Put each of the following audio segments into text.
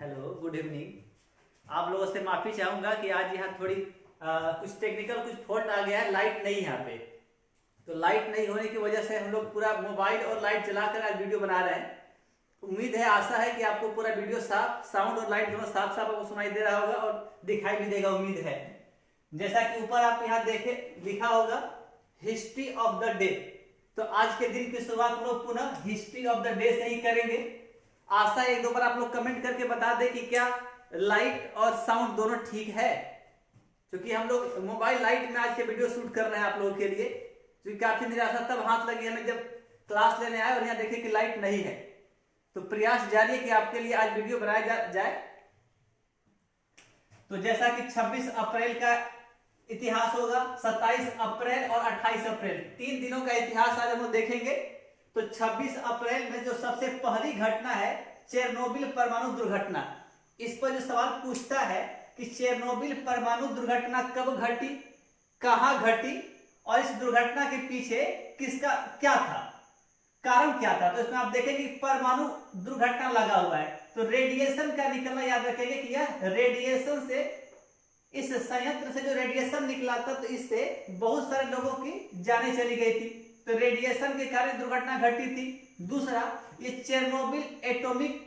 Hello, good evening. आप लोगों से माफ़ी चाहूँगा कि आज यहाँ थोड़ी कुछ टेक्निकल कुछ फॉल्ट आ गया है। लाइट नहीं यहाँ पे, तो लाइट नहीं होने की वजह से हम लोग पूरा मोबाइल और लाइट जलाकर आज वीडियो बना रहे हैं। उम्मीद है, आशा है कि आपको पूरा वीडियो साफ, साउंड और लाइट दोनों साफ साफ आपको सुनाई दे रहा होगा और दिखाई भी देगा, उम्मीद है। जैसा कि ऊपर आप यहाँ देखे लिखा होगा हिस्ट्री ऑफ द डे, तो आज के दिन की शुरुआत हम लोग पुनः हिस्ट्री ऑफ द डे से ही करेंगे। आशा एक दो बार आप लोग कमेंट करके बता दें कि क्या लाइट और साउंड दोनों ठीक है, क्योंकि हम लोग मोबाइल लाइट में आज के वीडियो शूट कर रहे हैं आप लोगों के लिए। क्योंकि काफी निराशा तब हाथ लगी हमें जब क्लास लेने आए और यहाँ देखे कि लाइट नहीं है। तो प्रयास जारी है कि आपके लिए आज वीडियो बनाया जाए। तो जैसा कि 26 अप्रैल का इतिहास होगा, 27 अप्रैल और 28 अप्रैल 3 दिनों का इतिहास आज हम लोग देखेंगे। तो 26 अप्रैल में जो सबसे पहली घटना है चेरनोबिल परमाणु दुर्घटना, इस पर जो सवाल पूछता है कि चेरनोबिल परमाणु दुर्घटना कब घटी, कहां घटी और इस दुर्घटना के पीछे किसका क्या था, कारण क्या था। तो इसमें आप देखेंगे परमाणु दुर्घटना लगा हुआ है, तो रेडिएशन का निकलना याद रखेंगे कि यह रेडिएशन से, इस संयंत्र से जो रेडिएशन निकला था, तो इससे बहुत सारे लोगों की जानें चली गई थी। तो रेडिएशन के कारण दुर्घटना घटी थी। दूसरा, ये चेरनोबिल एटॉमिक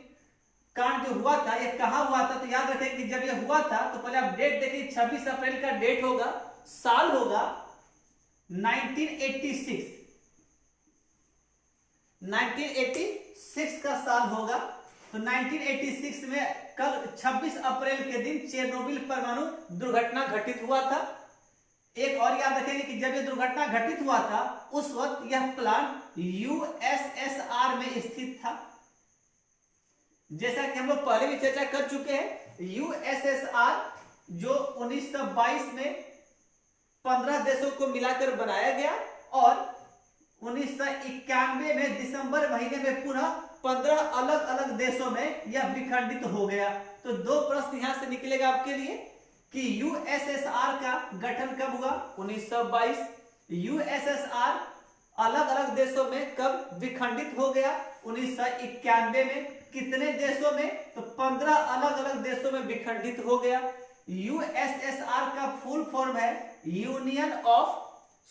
कांड जो हुआ था, ये कहां हुआ था, तो याद रखें कि जब ये हुआ था तो पहले आप डेट देखिए, 26 अप्रैल का डेट होगा, साल होगा 1986, 1986 का साल होगा। तो 1986 में कल 26 अप्रैल के दिन चेरनोबिल परमाणु दुर्घटना घटित हुआ था। एक और याद रखेंगे कि जब यह दुर्घटना घटित हुआ था उस वक्त यह प्लांट यूएसएसआर में स्थित था। जैसा कि हम लोग पहले भी चर्चा कर चुके हैं, यूएसएसआर जो 1922 में 15 देशों को मिलाकर बनाया गया और 1991 में दिसंबर महीने में पुनः 15 अलग अलग देशों में यह विखंडित हो गया। तो दो प्रश्न यहां से निकलेगा आपके लिए कि यूएसएसआर का गठन कब हुआ, 1922। यूएसएसआर अलग अलग देशों में कब विखंडित हो गया, 1991 में। कितने देशों में, तो 15 अलग अलग देशों में विखंडित हो गया। यूएसएसआर का फुल फॉर्म है union of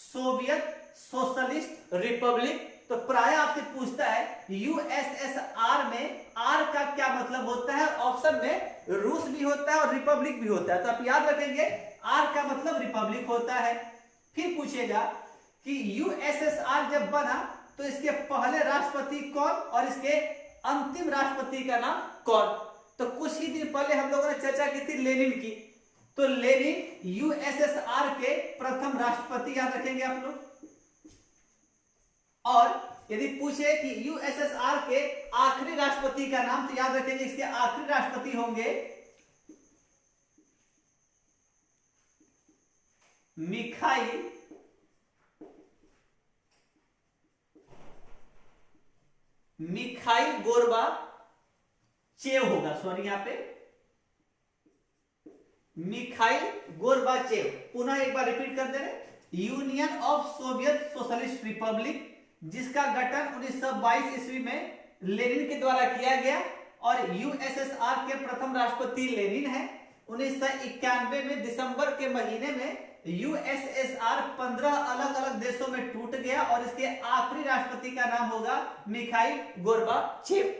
Soviet socialist Republic. तो प्राय आपसे पूछता है यूएसएसआर में आर का क्या मतलब होता है। ऑप्शन में रूस भी होता है और रिपब्लिक भी होता है, तो आप याद रखेंगे आर का मतलब रिपब्लिक होता है। फिर पूछेगा कि यूएसएसआर जब बना तो इसके पहले राष्ट्रपति कौन और इसके अंतिम राष्ट्रपति का नाम कौन। तो कुछ ही दिन पहले हम लोगों ने चर्चा की थी लेनिन की, तो लेनिन यूएसएसआर के प्रथम राष्ट्रपति, याद रखेंगे आप लोग। और यदि पूछे कि यूएसएसआर के आखिरी राष्ट्रपति का नाम, तो याद रखेंगे इसके आखिरी राष्ट्रपति होंगे मिखाइल गोर्बाचेव होगा। सॉरी, यहां पे मिखाइल गोर्बाचेव। पुनः एक बार रिपीट कर दे रहे, union of Soviet socialist Republic, जिसका गठन 1922 ईस्वी में लेनिन के द्वारा किया गया और यूएसएसआर के प्रथम राष्ट्रपति लेनिन है। 1991 में दिसंबर के महीने में यूएसएसआर 15 अलग अलग देशों में टूट गया और इसके आखिरी राष्ट्रपति का नाम होगा मिखाइल गोर्बाचेव।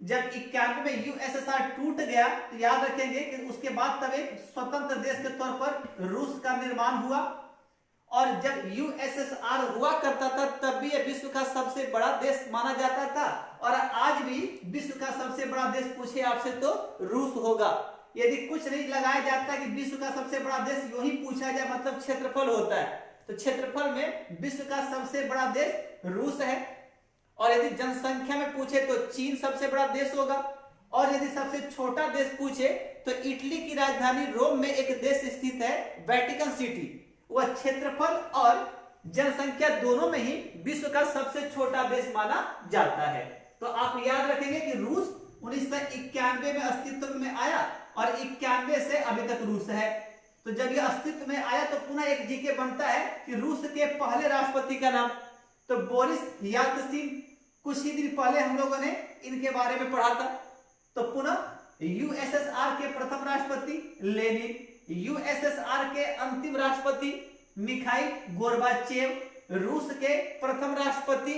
जब 91 में यूएसएसआर टूट गया तो याद रखेंगे कि उसके बाद तब एक स्वतंत्र देश के तौर पर रूस का निर्माण हुआ। और जब यूएसएसआर हुआ करता था तब भी यह विश्व का सबसे बड़ा देश माना जाता था, और आज भी विश्व का सबसे बड़ा देश पूछे आपसे तो रूस होगा। यदि कुछ नहीं लगाया जाता कि विश्व का सबसे बड़ा देश, यूं ही पूछा जाए मतलब क्षेत्रफल होता है, तो क्षेत्रफल में विश्व का सबसे बड़ा देश रूस है। और यदि जनसंख्या में पूछे तो चीन सबसे बड़ा देश होगा। और यदि सबसे छोटा देश पूछे तो इटली की राजधानी रोम में एक देश स्थित है, वेटिकन सिटी। वह क्षेत्रफल और जनसंख्या दोनों में ही विश्व का सबसे छोटा देश माना जाता है। तो आप याद रखेंगे कि रूस 1991 में अस्तित्व में आया और 91 से अभी तक रूस है। तो जब यह अस्तित्व में आया तो पुनः एक जीके बनता है कि रूस के पहले राष्ट्रपति का नाम, तो बोरिस येल्त्सिन। कुछ ही दिन पहले हम लोगों ने इनके बारे में पढ़ा था। तो पुनः यूएसएसआर के प्रथम राष्ट्रपति लेनिन, यूएसएसआर के अंतिम राष्ट्रपति मिखाइल गोर्बाचेव, रूस के प्रथम राष्ट्रपति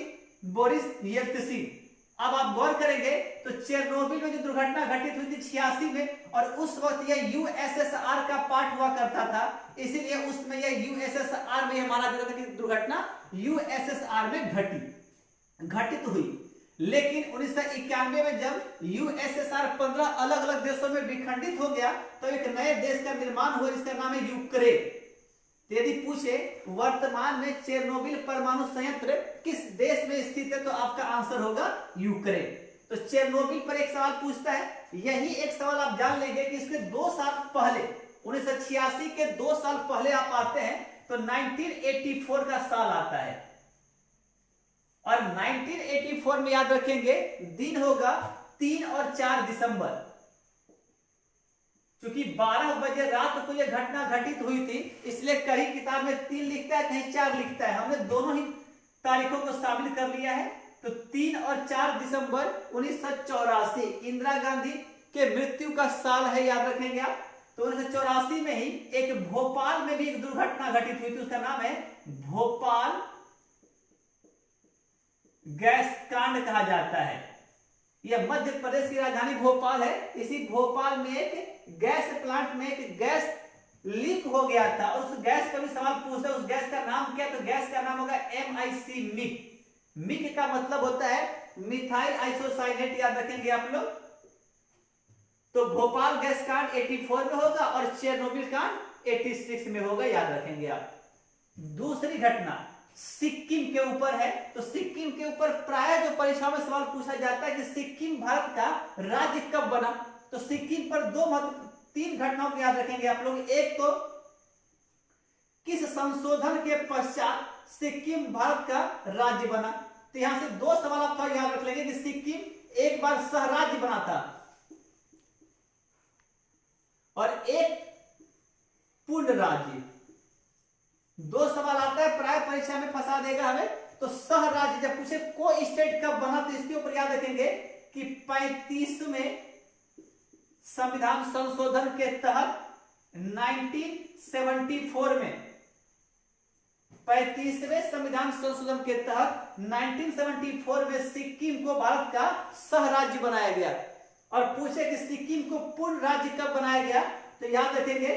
बोरिस येल्त्सिन। अब आप गौर करेंगे तो चेरनोबिल में जो दुर्घटना घटित हुई थी 86 में, और उस वक्त यह यूएसएसआर का पार्ट हुआ करता था, इसीलिए उसमें यह यूएसएसआर में माना जाता था कि दुर्घटना यूएसएसआर में घटित हुई। लेकिन 1991 में जब यूएसएसआर 15 अलग अलग देशों में विखंडित हो गया तो एक नए देश का निर्माण हुआ जिसका नाम है यूक्रेन। यदि पूछे वर्तमान में चेरनोबिल परमाणु संयंत्र किस देश में स्थित है तो आपका आंसर होगा यूक्रेन। तो चेरनोबिल पर एक सवाल पूछता है, यही एक सवाल आप जान लेंगे कि इसके 2 साल पहले 1986 के 2 साल पहले आप आते हैं तो 1984 का साल आता है, और 1984 में याद रखेंगे दिन होगा 3 और 4 दिसंबर। क्योंकि 12 बजे रात को यह घटना घटित हुई थी, इसलिए कहीं किताब में 3 लिखता है कहीं 4 लिखता है, हमने दोनों ही तारीखों को शामिल कर लिया है। तो 3 और 4 दिसंबर 1984 इंदिरा गांधी के मृत्यु का साल है, याद रखेंगे आप। तो 1984 में ही एक भोपाल में भी एक दुर्घटना घटित हुई थी, उसका नाम है भोपाल गैस कांड कहा जाता है। यह मध्य प्रदेश की राजधानी भोपाल है। इसी भोपाल में एक गैस प्लांट में एक गैस लीक हो गया था, और उस गैस का भी सवाल पूछता है, उस गैस का नाम क्या? तो गैस का नाम होगा MIC मिक। मिक का मतलब होता है मिथाइल आइसोसाइनेट, याद रखेंगे आप लोग। तो भोपाल गैस कांड 84 में होगा और चेरनोबिल कांड 86 में होगा, याद रखेंगे आप। दूसरी घटना सिक्किम के ऊपर है। तो सिक्किम के ऊपर प्राय जो परीक्षा में सवाल पूछा जाता है कि सिक्किम भारत का राज्य कब बना। तो सिक्किम पर 3 घटनाओं को याद रखेंगे आप लोग। एक तो किस संशोधन के पश्चात सिक्किम भारत का राज्य बना। तो यहां से 2 सवाल आप थोड़ा याद रख लेंगे कि सिक्किम एक बार सह राज्य बना था और एक पूर्ण राज्य। 2 सवाल आता है प्राय परीक्षा में फंसा देगा हमें। तो सह राज्य जब पूछे को स्टेट कब बना तो इसके ऊपर याद रखेंगे कि 35वें संविधान संशोधन के तहत 1974 में 35वें संविधान संशोधन के तहत 1974 में सिक्किम को भारत का सह राज्य बनाया गया। और पूछे कि सिक्किम को पूर्ण राज्य कब बनाया गया तो याद रखेंगे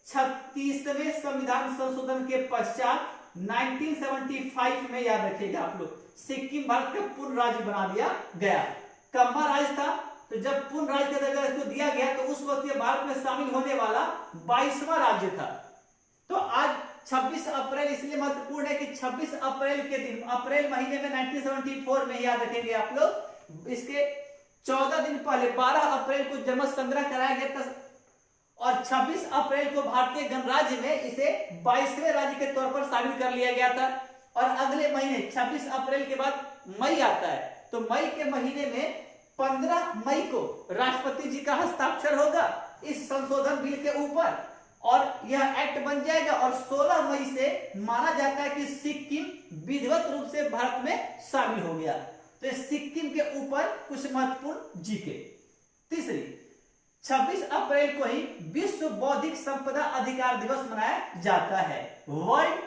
36वें संविधान संशोधन के पश्चात 1975 में, याद रखिएगा आप लोग, सिक्किम भारत का पूर्ण राज्य बना दिया गया। कम्बा राज्य था, तो जब पूर्ण राज्य का दर्जा इसको दिया गया तो उस वक्त ये भारत में शामिल होने वाला 22वां राज्य था। तो आज 26 अप्रैल इसलिए महत्वपूर्ण है कि 26 अप्रैल के दिन, अप्रैल महीने में 1974 में, याद रखेंगे आप लोग, इसके 14 दिन पहले 12 अप्रैल को जन संग्रह कराया गया था और 26 अप्रैल को भारतीय गणराज्य में इसे 22वें राज्य के तौर पर शामिल कर लिया गया था। और अगले महीने 26 अप्रैल के बाद मई आता है, तो मई के महीने में 15 मई को राष्ट्रपति जी का हस्ताक्षर होगा इस संशोधन बिल के ऊपर और यह एक्ट बन जाएगा। और 16 मई से माना जाता है कि सिक्किम विधिवत रूप से भारत में शामिल हो गया। तो सिक्किम के ऊपर कुछ महत्वपूर्ण जीके। तीसरी, 26 अप्रैल को ही विश्व बौद्धिक संपदा अधिकार दिवस मनाया जाता है। World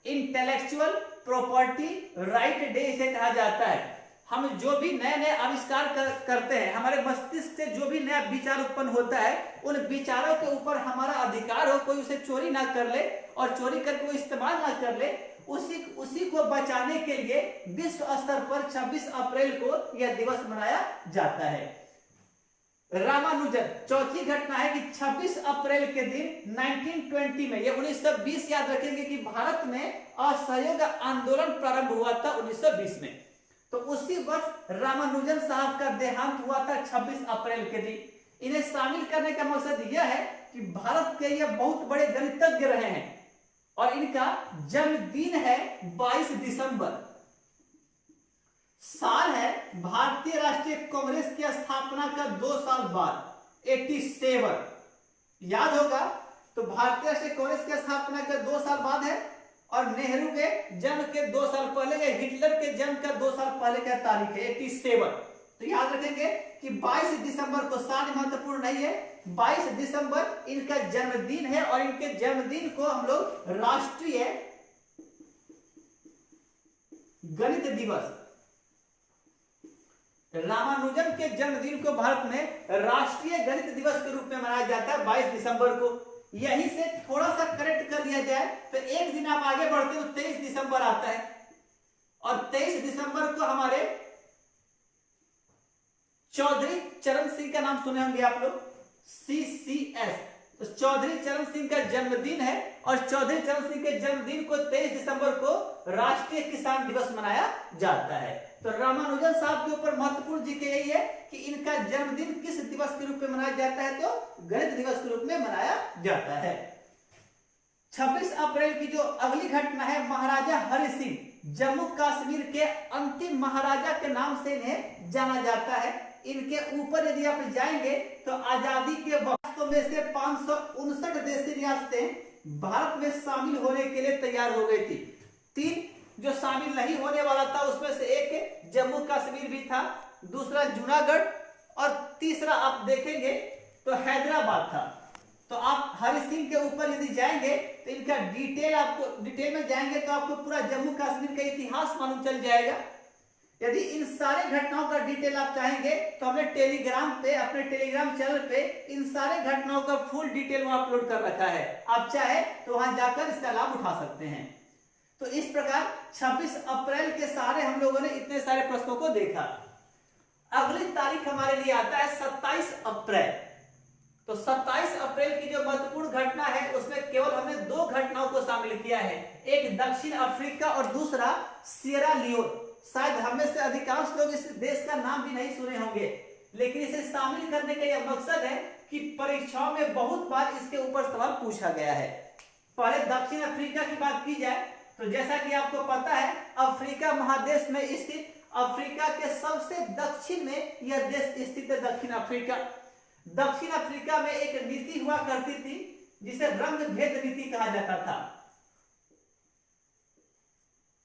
intellectual property right day इसे कहा जाता है। हम जो भी नए नए आविष्कार करते हैं, हमारे मस्तिष्क से जो भी नया विचार उत्पन्न होता है, उन विचारों के ऊपर हमारा अधिकार हो, कोई उसे चोरी ना कर ले और चोरी करके वो इस्तेमाल ना कर ले, उसी को बचाने के लिए विश्व स्तर पर 26 अप्रैल को यह दिवस मनाया जाता है। रामानुजन, चौथी घटना है कि 26 अप्रैल के दिन 1920 में, यह 1920 याद रखेंगे कि भारत में असहयोग आंदोलन प्रारंभ हुआ था 1920 में। तो उसी वर्ष रामानुजन साहब का देहांत हुआ था 26 अप्रैल के दिन। इन्हें शामिल करने का मकसद यह है कि भारत के यह बहुत बड़े गणितज्ञ रहे हैं और इनका जन्मदिन है 22 दिसंबर। साल है भारतीय राष्ट्रीय कांग्रेस की स्थापना का 2 साल बाद 87, याद होगा। तो भारतीय राष्ट्रीय कांग्रेस की स्थापना का 2 साल बाद है और नेहरू के जन्म के 2 साल पहले या हिटलर के जन्म का 2 साल पहले का तारीख है 87। तो याद रखेंगे कि 22 दिसंबर को साल महत्वपूर्ण नहीं है, 22 दिसंबर इनका जन्मदिन है और इनके जन्मदिन को हम लोग राष्ट्रीय गणित दिवस, रामानुजन के जन्मदिन को भारत में राष्ट्रीय गणित दिवस के रूप में मनाया जाता है 22 दिसंबर को। यहीं से थोड़ा सा करेक्ट कर लिया जाए तो एक दिन आप आगे बढ़ते हो 23 दिसंबर आता है और 23 दिसंबर को हमारे चौधरी चरण सिंह का नाम सुने होंगे आप लोग, CCS। तो चौधरी चरण सिंह का जन्मदिन है और चौधरी चरण सिंह के जन्मदिन को 23 दिसंबर को राष्ट्रीय किसान दिवस मनाया जाता है। तो रामानुजन साहब के ऊपर महत्वपूर्ण जी के यही है कि इनका जन्मदिन किस दिवस के रूप में मनाया जाता है, तो गणित दिवस के रूप में मनाया जाता है। 26 अप्रैल की जो अगली घटना है, महाराजा हरि सिंह जम्मू कश्मीर के अंतिम महाराजा के नाम से इन्हें जाना जाता है। इनके ऊपर यदि आप जाएंगे तो आजादी के वास्तव में से 559 देशी रियासतें भारत में शामिल होने के लिए तैयार हो गई थी। 3 जो शामिल नहीं होने वाला था उसमें से एक जम्मू कश्मीर भी था, दूसरा जूनागढ़ और तीसरा आप देखेंगे तो हैदराबाद था। तो आप हरि सिंह के ऊपर यदि जाएंगे तो इनका डिटेल में जाएंगे तो आपको पूरा जम्मू कश्मीर का इतिहास मालूम चल जाएगा। यदि इन सारे घटनाओं का डिटेल आप चाहेंगे तो हमने टेलीग्राम पे, अपने टेलीग्राम चैनल पे इन सारे घटनाओं का फुल डिटेल वहां अपलोड कर रखा है, आप चाहे तो वहां जाकर इसका लाभ उठा सकते हैं। तो इस प्रकार 26 अप्रैल के सारे हम लोगों ने इतने सारे प्रश्नों को देखा। अगली तारीख हमारे लिए आता है 27 अप्रैल। तो 27 अप्रैल की जो महत्वपूर्ण घटना है उसमें केवल हमने 2 घटनाओं को शामिल किया है, एक दक्षिण अफ्रीका और दूसरा सियरा लियोन। शायद हमें से अधिकांश लोग इस देश का नाम भी नहीं सुने होंगे, लेकिन इसे शामिल करने का यह मकसद है कि परीक्षाओं में बहुत बार इसके ऊपर सवाल पूछा गया है। पहले दक्षिण अफ्रीका की बात की जाए तो जैसा कि आपको पता है अफ्रीका महादेश में स्थित, अफ्रीका के सबसे दक्षिण में यह देश स्थित है दक्षिण अफ्रीका। दक्षिण अफ्रीका में एक नीति हुआ करती थी जिसे रंग भेद नीति कहा जाता था।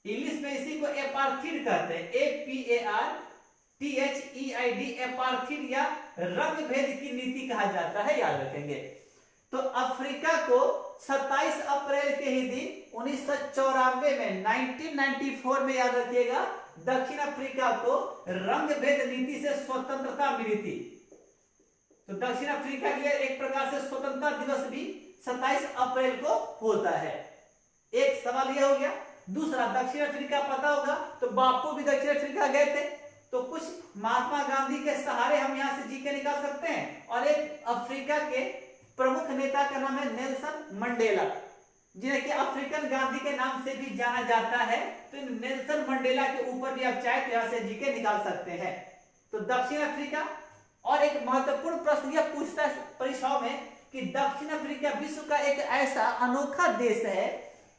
इंग्लिश में इसी को एपार्थीड कहते हैं, APARTHEID, एपार्थीड या रंग भेद की नीति कहा जाता है, याद रखेंगे। तो अफ्रीका को 27 अप्रैल के ही दिन 1994 में 1994 में, याद रखिएगा, दक्षिण अफ्रीका को रंग भेद नीति से स्वतंत्रता मिली थी। तो दक्षिण अफ्रीका के लिए एक प्रकार से स्वतंत्रता दिवस भी 27 अप्रैल को होता है। एक सवाल यह हो गया। दूसरा, दक्षिण अफ्रीका पता होगा तो बापू भी दक्षिण अफ्रीका गए थे, तो कुछ महात्मा गांधी के सहारे हम यहां से जीके निकाल सकते हैं। और एक अफ्रीका के प्रमुख नेता का नाम है नेल्सन मंडेला, जिन्हें कि अफ्रीकन गांधी के नाम से भी जाना जाता है। तो नेल्सन मंडेला के ऊपर भी आप चाहे तो यहां से जीके निकाल सकते हैं। तो दक्षिण अफ्रीका। और एक महत्वपूर्ण प्रश्न यह पूछता है परीक्षाओं में कि दक्षिण अफ्रीका विश्व का एक ऐसा अनोखा देश है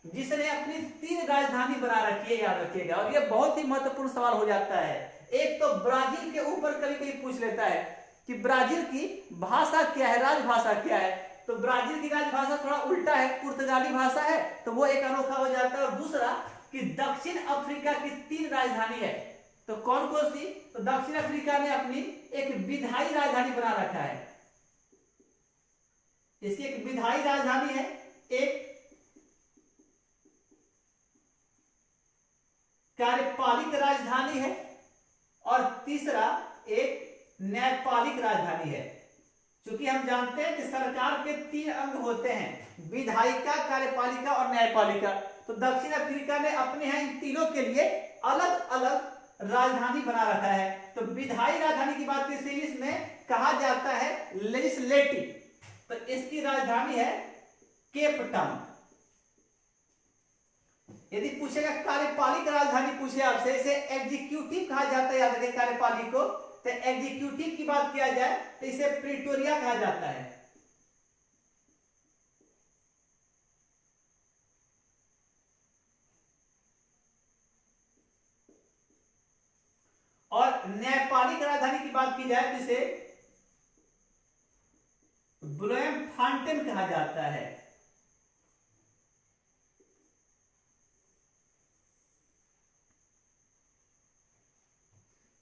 जिसने अपनी 3 राजधानी बना रखी है, याद रखिएगा। और यह बहुत ही महत्वपूर्ण सवाल हो जाता है। एक तो ब्राजील के ऊपर कभी कभी पूछ लेता है कि ब्राजील की भाषा क्या है, राजभाषा क्या है। तो ब्राजील की राजभाषा थोड़ा उल्टा है, पुर्तगाली भाषा है, तो वो एक अनोखा हो जाता है। और दूसरा कि दक्षिण अफ्रीका की 3 राजधानी है, तो कौन कौन सी? तो दक्षिण अफ्रीका ने अपनी एक विधायी राजधानी बना रखा है। इसकी एक विधायी राजधानी है, एक कार्यपालिक राजधानी है और तीसरा एक न्यायपालिक राजधानी है। क्योंकि हम जानते हैं कि सरकार के 3 अंग होते हैं, विधायिका, कार्यपालिका और न्यायपालिका। तो दक्षिण अफ्रीका ने अपने यहाँ इन तीनों के लिए अलग अलग राजधानी बना रखा है। तो विधायी राजधानी की बात इंग्लिश में कहा जाता है लेजिस्लेटिव, तो इसकी राजधानी है केप टाउन। यदि पूछेगा कार्यपालिक राजधानी पूछे आपसे, इसे एग्जीक्यूटिव कहा जाता है, याद रखें कार्यपालिक को। तो एग्जीक्यूटिव की बात किया जाए तो इसे प्रिटोरिया कहा जाता है। और न्यायपालिक राजधानी की बात की जाए तो इसे ब्लोएमफांटेन कहा जाता है।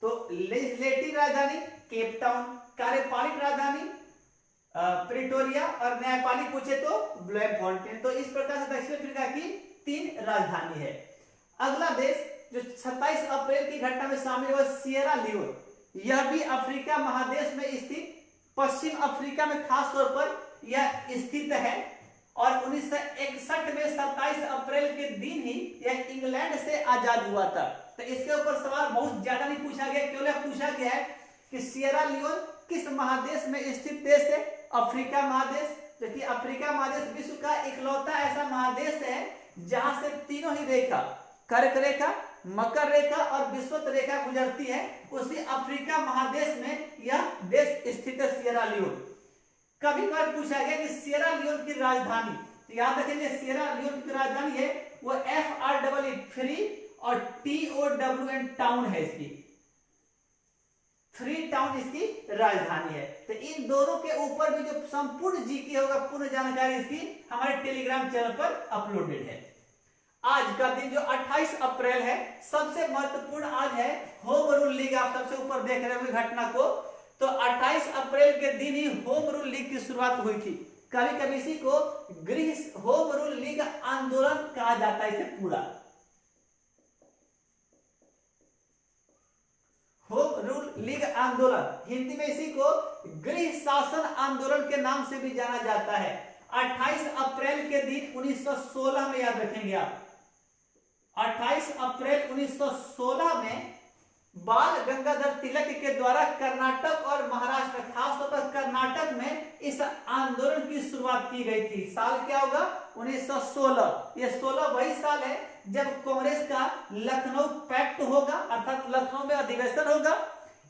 तो तो लेजिस्लेटिव राजधानी केप टाउन, कार्यपालिक राजधानी प्रिटोरिया और न्यायपालिक पूछे तो ब्लूमफॉन्टेन। तो इस प्रकार से दक्षिण अफ्रीका की 3 राजधानी है। अगला देश जो 27 अप्रैल की घटना में शामिल हुआ सिएरा लियोन, यह भी अफ्रीका महादेश में स्थित पश्चिम अफ्रीका में खास तौर पर यह स्थित है और 1961 में 27 अप्रैल के दिन ही यह इंग्लैंड से आजाद हुआ था। तो इसके ऊपर सवाल बहुत ज्यादा नहीं पूछा गया, केवल पूछा गया है कि सिएरा लियोन किस महादेश में स्थित देश है? अफ्रीका महादेश। जबकि अफ्रीका महादेश विश्व का इकलौता ऐसा महादेश है जहां से तीनों ही रेखा, कर्क रेखा, मकर रेखा और विषुवत रेखा गुजरती है। उसी अफ्रीका महादेश में यह देश स्थित है सिएरा लियोन। कभी कभार पूछा गया कि सिएरा लियोन की राजधानी, तो याद रखेंगे सिएरा लियोन की राजधानी है वो FREE फ्री और TOWN टाउन है, इसकी फ्री टाउन इसकी राजधानी है। तो इन दोनों के ऊपर भी जो संपूर्ण जीके होगा, पूर्ण जानकारी इसकी हमारे टेलीग्राम चैनल पर अपलोडेड है। आज का दिन जो 28 अप्रैल है, सबसे महत्वपूर्ण आज है होम रूल लीग। आप सबसे ऊपर देख रहे होंगे घटना को, तो 28 अप्रैल के दिन ही होम रूल लीग की शुरुआत हुई थी। कभी कभी इसी को गृह होम रूल लीग आंदोलन कहा जाता है। इसे पूरा होम रूल लीग आंदोलन, हिंदी में इसी को गृह शासन आंदोलन के नाम से भी जाना जाता है। 28 अप्रैल के दिन 1916 में, याद रखेंगे आप, 28 अप्रैल 1916 में बाल गंगाधर तिलक के द्वारा कर्नाटक और महाराष्ट्र, खासतौर पर कर्नाटक में इस आंदोलन की शुरुआत की गई थी। साल क्या होगा? 1916। ये 16 वही साल है जब कांग्रेस का लखनऊ पैक्ट होगा, अर्थात लखनऊ में अधिवेशन होगा।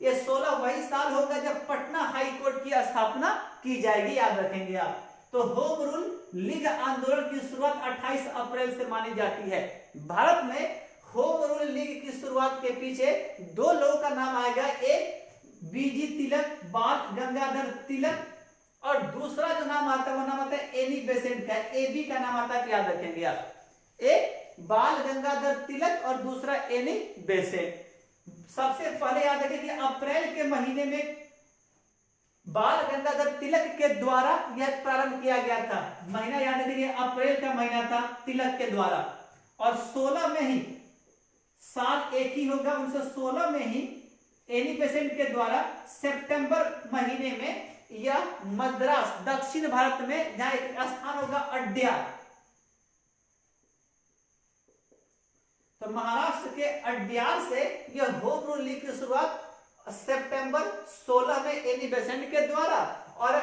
ये 16 वही साल होगा जब पटना हाई कोर्ट की स्थापना की जाएगी, याद रखेंगे आप। तो होम रूल लीग आंदोलन की शुरुआत 28 अप्रैल से मानी जाती है। भारत में होम रूल लीग की शुरुआत के पीछे 2 लोगों का नाम आएगा, एक BG तिलक, बाल गंगाधर तिलक, और दूसरा जो नाम आता है वो नाम आता है एनी बेसेंट का, AB का नाम आता है, याद रखेंगे आप। एक बाल गंगाधर तिलक और दूसरा एनी बेसेंट। सबसे पहले याद रखें कि अप्रैल के महीने में बाल गंगाधर तिलक के द्वारा यह प्रारंभ किया गया था। महीना याद रखिए, अप्रैल का महीना था तिलक के द्वारा, और 16 में ही, साल एक ही होगा, 1916 में ही एनी बेसेंट के द्वारा सितंबर महीने में यह मद्रास, दक्षिण भारत में जहां एक स्थान होगा अड्यार, तो महाराष्ट्र के अड्यार से यह होम रूल लीग की शुरुआत सितंबर 16 में एनी बेसेंट के द्वारा और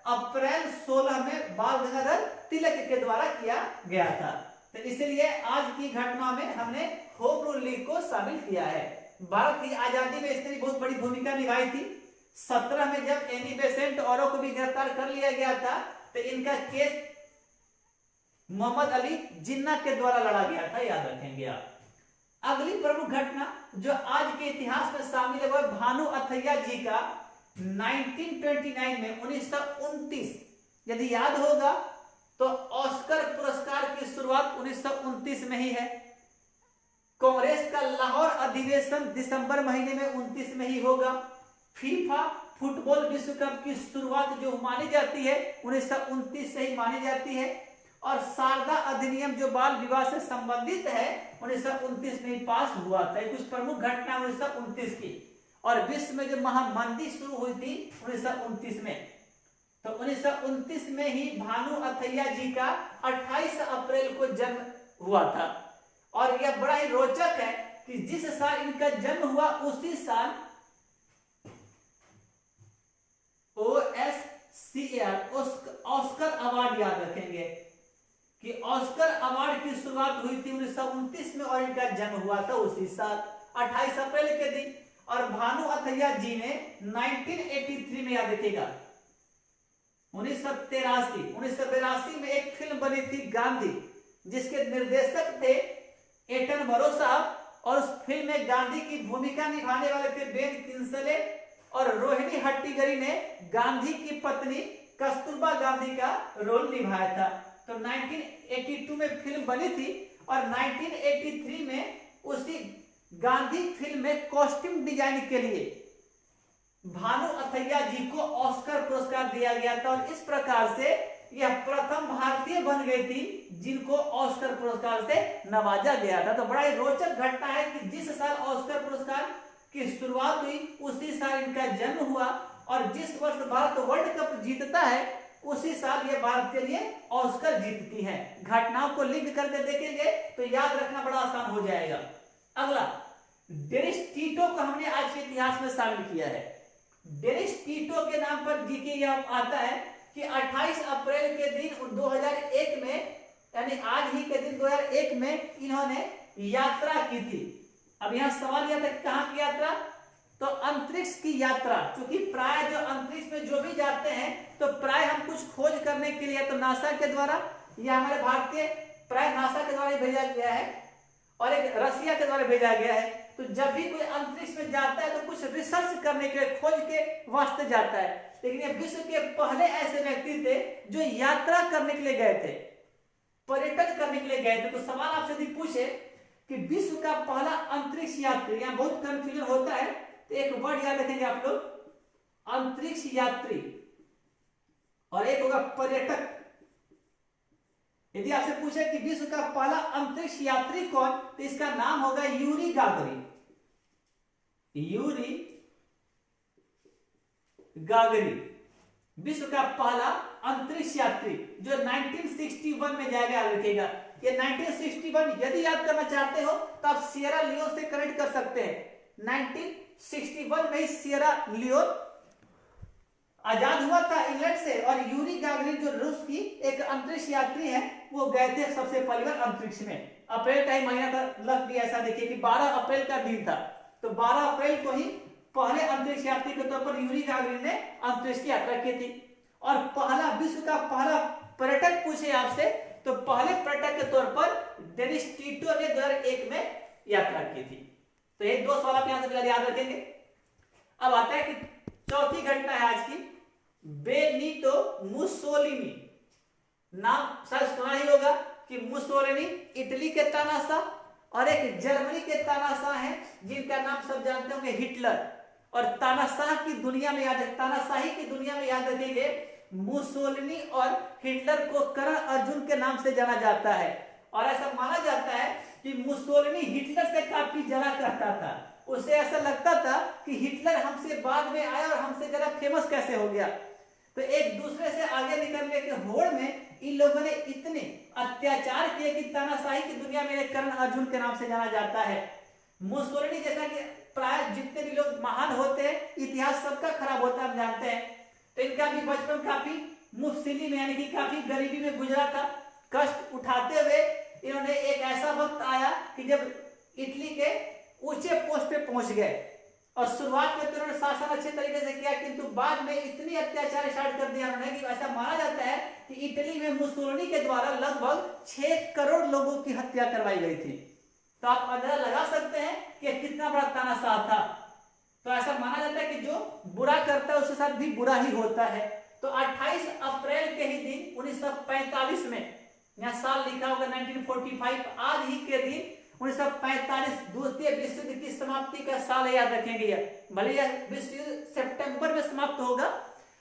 अप्रैल 16 में बाल गंगाधर तिलक के द्वारा किया गया था। तो इसलिए आज की घटना में हमने होम रूल लीग को शामिल किया है। भारत की आजादी में इसने बहुत बड़ी भूमिका निभाई थी। 17 में जब एनी बेसेंट औरों को भी गिरफ्तार कर लिया गया था, तो इनका केस मोहम्मद अली जिन्ना के द्वारा लड़ा गया था, याद रखेंगे आप। अगली प्रमुख घटना जो आज के इतिहास में शामिल है वह भानु अथैया जी का 1929 में 1929, यदि याद होगा तो ऑस्कर पुरस्कार की शुरुआत 1929 में ही है। कांग्रेस का लाहौर अधिवेशन दिसंबर महीने में 29 में ही होगा। फीफा फुटबॉल विश्व कप की शुरुआत जो मानी जाती है 1929 से ही मानी जाती है, और शारदा अधिनियम जो बाल विवाह से संबंधित है 1929 में पास हुआ था। कुछ प्रमुख घटना 1929 की, और विश्व में जो महामंदी शुरू हुई थी 1929 में, तो 1929 में ही भानु अथैया जी का 28 अप्रैल को जन्म हुआ था। और यह बड़ा ही रोचक है कि जिस साल इनका जन्म हुआ उसी साल OSCAR ऑस्कर अवार्ड, याद रखेंगे कि ऑस्कर अवार्ड की शुरुआत हुई थी 1929 में और इनका जन्म हुआ था उसी साल 28 अप्रैल के दिन। और भानु अथैया जी ने 1983 में, याद रखिएगा, 1983 में एक फिल्म बनी थी गांधी, जिसके निर्देशक थे एटनबरो साहब, और उस फिल्म में गांधी की भूमिका निभाने वाले थे बेन किंसले, और रोहिणी हट्टीगरी ने गांधी की पत्नी कस्तूरबा गांधी का रोल निभाया था। तो 1982 में फिल्म बनी थी और 1983 में उसी गांधी फिल्म में कॉस्ट्यूम डिजाइन के लिए भानु अथैया जी को ऑस्कर पुरस्कार दिया गया था और इस प्रकार से यह प्रथम भारतीय बन गई थी जिनको ऑस्कर पुरस्कार से नवाजा गया था। तो बड़ा ही रोचक घटना है कि जिस साल ऑस्कर पुरस्कार की शुरुआत हुई उसी साल इनका जन्म हुआ और जिस वर्ष भारत वर्ल्ड कप जीतता है उसी साल ये भारत के लिए ऑस्कर जीतती है। घटनाओं को लिंक करके देखेंगे तो याद रखना बड़ा आसान हो जाएगा। अगला, डेनिस टीटो को हमने आज के इतिहास में शामिल किया है। डेनिस टीटो के नाम पर जीके यह आता है कि 28 अप्रैल के दिन 2001 में, यानी आज ही के दिन 2001 में इन्होंने यात्रा की थी। अब यहां सवाल यह था कहां की यात्रा, तो अंतरिक्ष की यात्रा। क्योंकि प्राय जो अंतरिक्ष में जो भी जाते हैं तो प्राय हम कुछ खोज करने के लिए तो नासा के द्वारा या हमारे भारतीय प्राय नासा के द्वारा भेजा गया है और एक रसिया के द्वारा भेजा गया है। तो जब भी कोई अंतरिक्ष में जाता है तो कुछ रिसर्च करने के लिए, खोज के वास्ते जाता है। लेकिन ये विश्व के पहले ऐसे व्यक्ति थे जो यात्रा करने के लिए गए थे, पर्यटन करने के लिए गए थे। तो सवाल आपसे यदि पूछे कि विश्व का पहला अंतरिक्ष यात्री, यहाँ बहुत कंफ्यूजन होता है तो एक वर्ड याद रखेंगे आप लोग, अंतरिक्ष यात्री और एक होगा पर्यटक। यदि आपसे पूछे कि विश्व का पहला अंतरिक्ष यात्री कौन, तो इसका नाम होगा यूरी गागरिन। यूरी गागरिन विश्व का पहला अंतरिक्ष यात्री जो 1961 में जाएगा, याद रखिएगा। ये 1961 यदि याद करना चाहते हो तो आप सियरा लियोन से कनेक्ट कर सकते हैं। 1961 में सियरा लियोन आजाद हुआ था इंग्लैंड से और यूरी गागरिन जो रूस की एक अंतरिक्ष यात्री है वो गए थे सबसे पहली बार अंतरिक्ष में। अप्रैल का ही महीना था, लग भी ऐसा देखिए कि 12 अप्रैल का दिन था। तो 12 अप्रैल को ही पहले अंतरिक्ष यात्री के तौर पर यूरी गागरिन ने अंतरिक्ष की यात्रा की थी। और पहला, विश्व का पहला पर्यटक पूछे आपसे तो पहले पर्यटक के तौर पर डेनिस टीटो ने 2001 में यात्रा की थी। तो ये दो सवाल आप यहां से याद रखेंगे। अब आता है कि चौथी घटना है आज की, बेनिटो मुसोलिनी। नाम शायद सुना ही होगा कि मुसोलिनी इटली के तानाशाह और एक जर्मनी के तानाशाह हैं जिनका नाम सब जानते होंगे, हिटलर। और तानाशाह की दुनिया में याद, तानाशाही की दुनिया में याद रखेंगे, मुसोलिनी और हिटलर को करण अर्जुन के नाम से जाना जाता है। और ऐसा माना जाता है कि मुसोलिनी हिटलर से काफी जला करता था। उसे ऐसा लगता था कि हिटलर हमसे बाद में आया और हमसे जरा फेमस कैसे हो गया। तो एक दूसरे से आगे निकलने के होड़ में इन लोगों ने इतने अत्याचार किए कि तानाशाही की दुनिया में करण अर्जुन के नाम से जाना जाता है। मुसोलिनी जैसा कि प्राय जितने भी लोग महान होते हैं, इतिहास सबका खराब होता है, हम जानते हैं। तो इनका भी बचपन काफी मुश्किल में, यानी कि काफी गरीबी में गुजरा था। कष्ट उठाते हुए इन्होंने एक ऐसा वक्त आया कि जब इटली के ऊंचे पोस्ट पे पहुंच गए और शुरुआत में तो उन्होंने शासन अच्छे तरीके से किया, किंतु बाद में इतनी अत्याचार स्टार्ट कर दिया उन्होंने कि ऐसा माना जाता है कि इटली में मुसोलिनी के द्वारा लगभग 6 करोड़ लोगों की हत्या करवाई गई थी। तो आप अंदाजा लगा सकते हैं कि कितना बड़ा तानाशाह था। तो ऐसा माना जाता है कि जो बुरा करता है उसके साथ भी बुरा ही होता है। तो 28 अप्रैल के ही दिन 1945 में, यहाँ साल लिखा होगा 1945, आज ही के दिन 1945 द्वितीय विश्व युद्ध की समाप्ति का साल याद रखेंगे। भले यह विश्व युद्ध सितंबर में समाप्त होगा,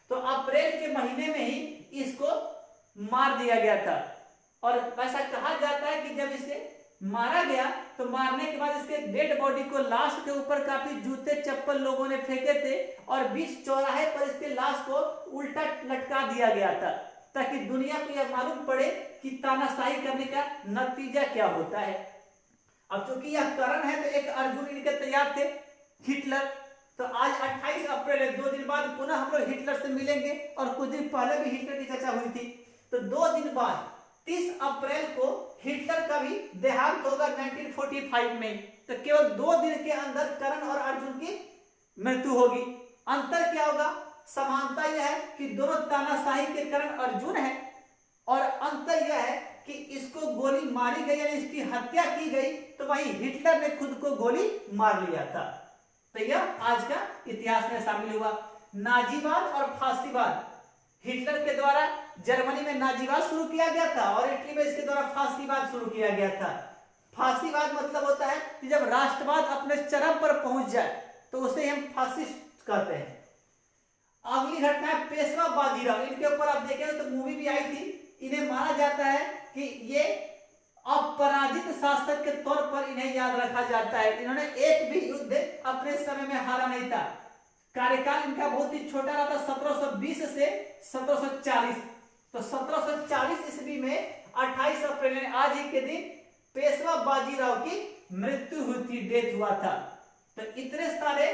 तो अप्रैल के महीने में ही इसको मार दिया गया था। और ऐसा कहा जाता है कि जब इसे मारा गया तो मारने के बाद इसके डेड बॉडी को लाश के ऊपर काफी जूते चप्पल लोगों ने फेंके थे और बीच चौराहे पर इसके लाश को उल्टा लटका दिया गया था ताकि दुनिया को यह मालूम पड़े कि तानाशाही करने का नतीजा क्या होता है। अब चूंकि यह करण है तो एक अर्जुन इनके तैयार थे, हिटलर। तो आज 28 अप्रैल है, 2 दिन बाद पुनः हम लोग हिटलर से मिलेंगे और कुछ दिन पहले भी हिटलर की चर्चा हुई थी। तो 2 दिन बाद 30 अप्रैल को हिटलर का भी देहांत होगा 1945 में। तो केवल 2 दिन के अंदर करण और अर्जुन की मृत्यु होगी। अंतर क्या होगा? समानता यह है कि दोनों तानाशाही के करण अर्जुन है और अंतर यह है कि इसको गोली मारी गई यानी इसकी हत्या की गई, तो वहीं हिटलर ने खुद को गोली मार लिया था। तो यह आज का इतिहास में शामिल हुआ। नाजीवाद और फांसीवाद, हिटलर के द्वारा जर्मनी में नाजीवाद शुरू किया गया था और इटली में इसके द्वारा फांसीवाद शुरू किया गया था। फांसीवाद मतलब होता है कि जब राष्ट्रवाद अपने चरम पर पहुंच जाए तो उसे हम फासिस्ट कहते हैं। अगली घटना है पेशवा बाजीराव। इनके ऊपर आप देखेंगे तो मूवी भी आई थी। इन्हें माना जाता है कि ये अपराजित शासक के तौर पर इन्हें याद रखा जाता है। इन्होंने एक भी युद्ध अपने समय में हारा नहीं था। कार्यकाल इनका बहुत ही छोटा रहा था, 1720 से 1740। तो 1740 ईस्वी में 28 अप्रैल आज ही के दिन पेशवा बाजीराव की मृत्यु हुई थी, डेथ हुआ था। तो इतने सारे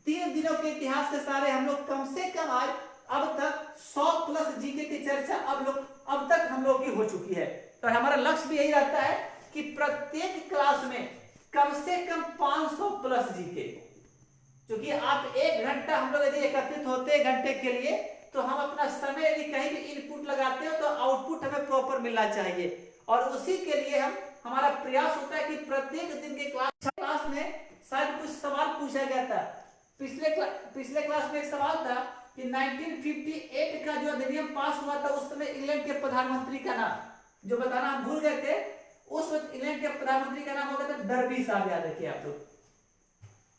3 दिनों के इतिहास के सारे हम लोग कम से कम आज अब तक 100 प्लस जीके की चर्चा अब तक हम लोग की हो चुकी है। तो हमारा लक्ष्य भी यही रहता है कि प्रत्येक क्लास में कम से कम 500 प्लस जीके, क्योंकि आप 1 घंटा हम लोग यदि एकत्रित होते हैं घंटे के लिए, तो हम अपना समय यदि कहीं भी इनपुट लगाते हो तो आउटपुट हमें प्रॉपर मिलना चाहिए। और उसी के लिए हमारा प्रयास होता है कि प्रत्येक दिन के क्लास में शायद कुछ सवाल पूछा गया था। पिछले क्लास में एक सवाल था कि 1958 का जो अधिनियम पास हुआ था उस समय इंग्लैंड के प्रधानमंत्री का नाम जो बताना हम भूल गए थे। उस वक्त इंग्लैंड के प्रधानमंत्री का नाम हो गया था डर्बी साहब, याद रखिए आप लोग।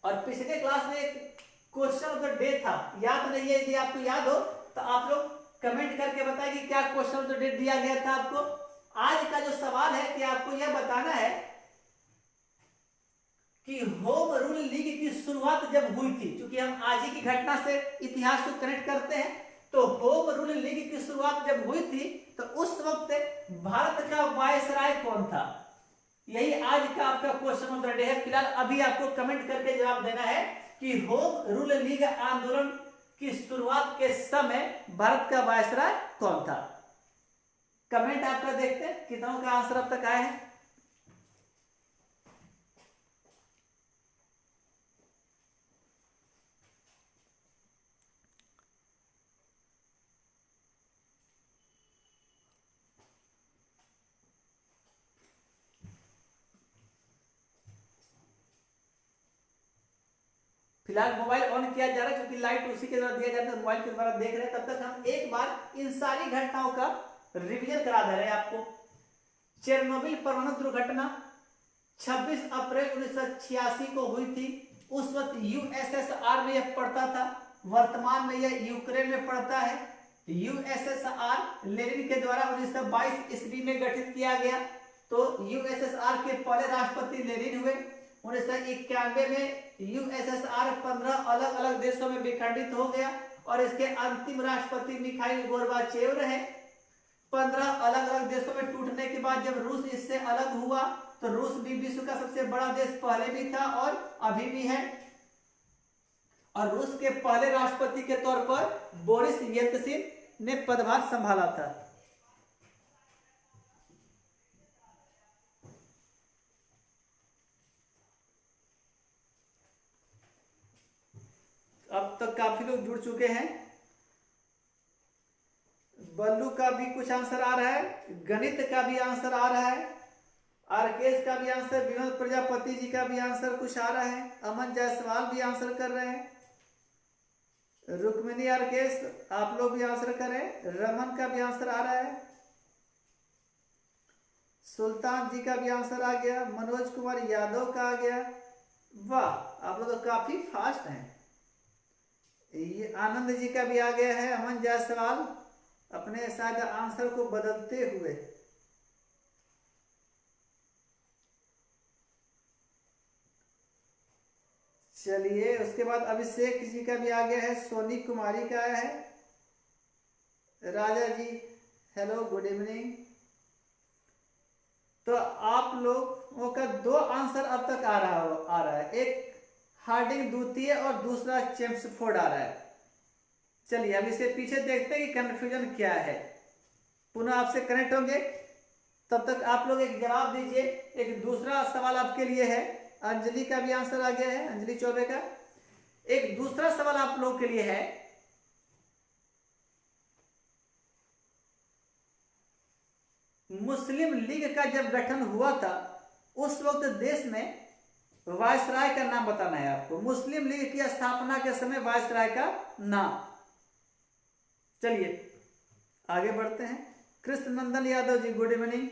और पिछले क्लास में एक क्वेश्चन ऑफ द डे था, याद नहीं है, यदि आपको याद हो तो आप लोग कमेंट करके बताएं कि क्या क्वेश्चन ऑफ द डे दिया गया था आपको। आज का जो सवाल है कि आपको यह बताना है कि होम रूल लीग की शुरुआत जब हुई थी, क्योंकि हम आज ही की घटना से इतिहास को कनेक्ट करते हैं, तो होम रूल लीग की शुरुआत जब हुई थी तो उस वक्त भारत का वायसराय कौन था? यही आज का आपका क्वेश्चन ऑफ द डे है। फिलहाल अभी आपको कमेंट करके जवाब देना है कि होम रूल लीग आंदोलन की शुरुआत के समय भारत का वायसराय कौन था। कमेंट आपका देखते हैं कितनों का आंसर अब तक आया है। फिलहाल मोबाइल ऑन किया जा रहा है क्योंकि लाइट उसी के द्वारा दिया जाता है, मोबाइल के द्वारा देख रहे हैं। तब तक हम एक बार इन सारी घटनाओं का रिवीजन करा दे रहे हैं आपको। चेरनोबिल परमाणु दुर्घटना 26 अप्रैल 1986 को हुई थी। उस वक्त यूएसएसआर में यह पड़ता था, वर्तमान में यह यूक्रेन में पड़ता है। यूएसएसआर लेनिन के द्वारा 1922 ईस्वी में गठित किया गया। तो यूएसएसआर के पहले राष्ट्रपति लेनिन हुए। 1991 में यूएसएसआर 15 अलग अलग देशों में विखंडित हो गया और इसके अंतिम राष्ट्रपति मिखाइल गोर्बाचेव रहे। 15 अलग अलग देशों में टूटने के बाद जब रूस इससे अलग हुआ तो रूस भी विश्व का सबसे बड़ा देश पहले भी था और अभी भी है। और रूस के पहले राष्ट्रपति के तौर पर बोरिस येल्त्सिन ने पदभार संभाला था। अब तक काफी लोग जुड़ चुके हैं। बल्लू का भी कुछ आंसर आ रहा है, गणित का भी आंसर आ रहा है, आरकेश का भी आंसर, विनोद प्रजापति जी का भी आंसर कुछ आ रहा है, अमन जायसवाल भी आंसर कर रहे हैं, रुक्मिनी आरकेश आप लोग भी आंसर करें, रमन का भी आंसर आ रहा है, सुल्तान जी का भी आंसर आ गया, मनोज कुमार यादव का आ गया। वाह, आप लोग तो काफी फास्ट हैं। ये आनंद जी का भी आ गया है, अमन जायसवाल अपने शायद आंसर को बदलते हुए। चलिए, उसके बाद अभिषेक जी का भी आ गया है, सोनी कुमारी का आया है, राजा जी हेलो गुड इवनिंग। तो आप लोगों का 2 आंसर अब तक आ रहा है, एक हार्डिंग द्वितीय और दूसरा चेम्सफोर्ड आ रहा है। चलिए अब इसके पीछे देखते हैं कि कंफ्यूजन क्या है। पुनः आपसे कनेक्ट होंगे, तब तक आप लोग एक जवाब दीजिए। एक दूसरा सवाल आपके लिए है, अंजलि का भी आंसर आ गया है, अंजलि चौबे का। एक दूसरा सवाल आप लोगों के लिए है, मुस्लिम लीग का जब गठन हुआ था उस वक्त देश में वायसराय का नाम बताना है आपको। मुस्लिम लीग की स्थापना के समय वायसराय का नाम। चलिए आगे बढ़ते हैं। Krishna Nandan Yadav ji good evening.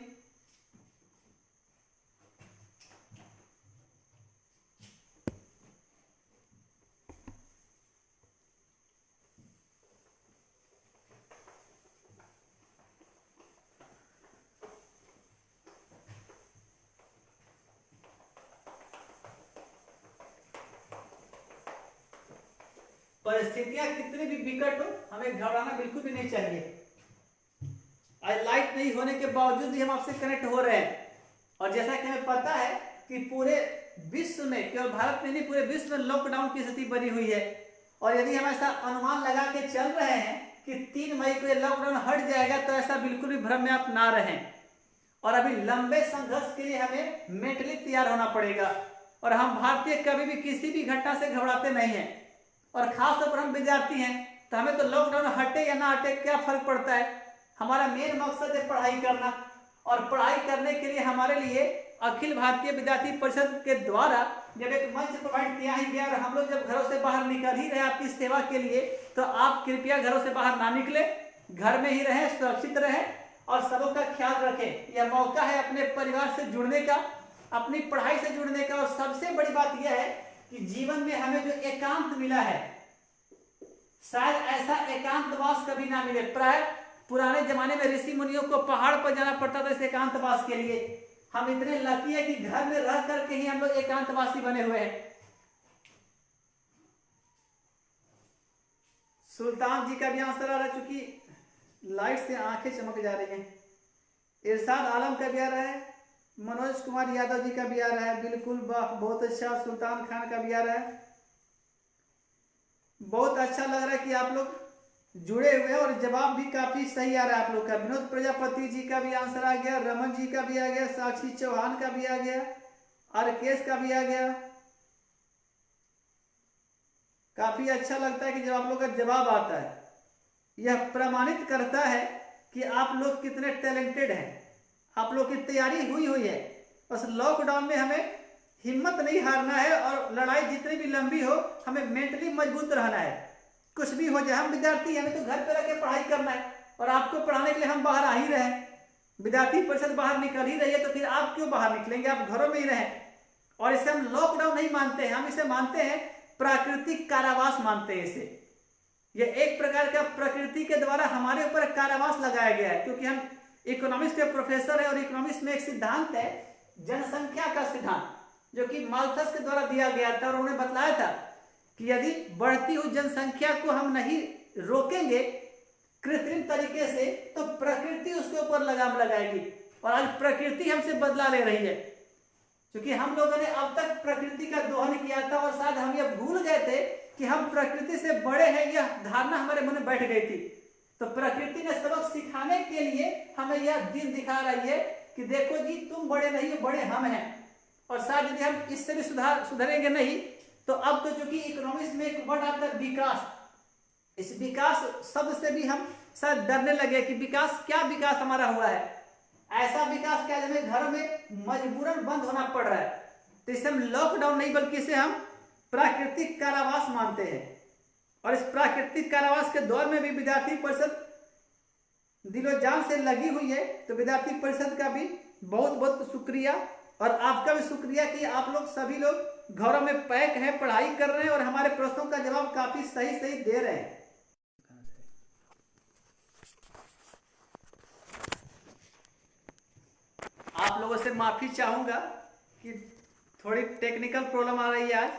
परिस्थितियां कितनी भी विकट हो, हमें घबराना बिल्कुल भी नहीं चाहिए। आज लाइट नहीं होने के बावजूद भी हम आपसे कनेक्ट हो रहे हैं, और जैसा कि हमें पता है कि पूरे विश्व में, केवल भारत में नहीं पूरे विश्व में लॉकडाउन की स्थिति बनी हुई है। और यदि हम ऐसा अनुमान लगा के चल रहे हैं कि 3 मई को ये लॉकडाउन हट जाएगा, तो ऐसा बिल्कुल भी भ्रम में आप ना रहें। और अभी लंबे संघर्ष के लिए हमें मेंटली तैयार होना पड़ेगा। और हम भारतीय कभी भी किसी भी घटना से घबराते नहीं हैं, और खास तौर पर हम विद्यार्थी हैं, तो हमें तो लॉकडाउन हटे या ना हटे क्या फर्क पड़ता है। हमारा मेन मकसद है पढ़ाई करना, और पढ़ाई करने के लिए हमारे लिए अखिल भारतीय विद्यार्थी परिषद के द्वारा जब एक मंच प्रोवाइड किया ही गया, और हम लोग जब घरों से बाहर निकल ही रहे आपकी सेवा के लिए, तो आप कृपया घरों से बाहर ना निकले, घर में ही रहें, सुरक्षित रहें और सबों का ख्याल रखें। यह मौका है अपने परिवार से जुड़ने का, अपनी पढ़ाई से जुड़ने का, और सबसे बड़ी बात यह है कि जीवन में हमें जो एकांत मिला है, शायद ऐसा एकांतवास कभी ना मिले। प्राय पुराने जमाने में ऋषि मुनियों को पहाड़ पर जाना पड़ता था इस एकांतवास के लिए। हम इतने लकी है कि घर में रह करके ही हम लोग एकांतवासी बने हुए हैं। सुल्तान जी का भी आंसर आ रहा है, चूंकि लाइट से आंखें चमक जा रही हैं। इरशाद आलम का भी आ रहा है, मनोज कुमार यादव जी का भी आ रहा है, बिल्कुल वाह बहुत अच्छा। सुल्तान खान का भी आ रहा है, बहुत अच्छा लग रहा है कि आप लोग जुड़े हुए हैं, और जवाब भी काफी सही आ रहा है आप लोग का। विनोद प्रजापति जी का भी आंसर आ गया, रमन जी का भी आ गया, साक्षी चौहान का भी आ गया, आरकेश का भी आ गया। काफी अच्छा लगता है कि जब आप लोग का जवाब आता है, यह प्रमाणित करता है कि आप लोग कितने टैलेंटेड हैं, आप लोग की तैयारी हुई है। बस लॉकडाउन में हमें हिम्मत नहीं हारना है, और लड़ाई जितनी भी लंबी हो हमें मेंटली मजबूत रहना है। कुछ भी हो जाए, हम विद्यार्थी हमें तो घर पे रह के पढ़ाई करना है, और आपको पढ़ाने के लिए हम बाहर आ ही रहे हैं। विद्यार्थी परिषद बाहर निकल ही रही है, तो फिर आप क्यों बाहर निकलेंगे, आप घरों में ही रहें। और इसे हम लॉकडाउन नहीं मानते हैं, हम इसे मानते हैं प्राकृतिक कारावास मानते हैं इसे। यह एक प्रकार का प्रकृति के द्वारा हमारे ऊपर कारावास लगाया गया है, क्योंकि हम इकोनॉमिक्स के प्रोफेसर है, और इकोनॉमिक्स में एक सिद्धांत है जनसंख्या का सिद्धांत, जो कि माल्थस के द्वारा दिया गया था। और उन्होंने बताया था कि यदि बढ़ती हुई जनसंख्या को हम नहीं रोकेंगे कृत्रिम तरीके से, तो प्रकृति उसके ऊपर लगाम लगाएगी। और आज प्रकृति हमसे बदला ले रही है, क्योंकि हम लोगों ने अब तक प्रकृति का दोहन किया था, और शायद हम ये भूल गए थे कि हम प्रकृति से बड़े हैं। यह धारणा हमारे मन में बैठ गई थी। तो प्रकृति ने सबक सिखाने के लिए हमें यह दिन दिखा रही है कि देखो जी, तुम बड़े नहीं हो, बड़े हम हैं। और शायद यदि हम इससे भी सुधरेंगे नहीं, तो अब तो चूंकि इकोनॉमिक्स में एक वर्ड आता है विकास, इस विकास शब्द से भी हम शायद डरने लगे कि विकास क्या, विकास हमारा हुआ है ऐसा विकास क्या हमें घर में मजबूरन बंद होना पड़ रहा है। तो इसे हम लॉकडाउन नहीं बल्कि इसे हम प्राकृतिक कारावास मानते हैं। और इस प्राकृतिक कारावास के दौर में भी विद्यार्थी परिषद दिलो जान से लगी हुई है। तो विद्यार्थी परिषद का भी बहुत बहुत शुक्रिया, और आपका भी शुक्रिया कि आप लोग सभी लोग घरों में पैक हैं, पढ़ाई कर रहे हैं, और हमारे प्रश्नों का जवाब काफी सही सही दे रहे हैं। आप लोगों से माफी चाहूंगा कि थोड़ी टेक्निकल प्रॉब्लम आ रही है आज,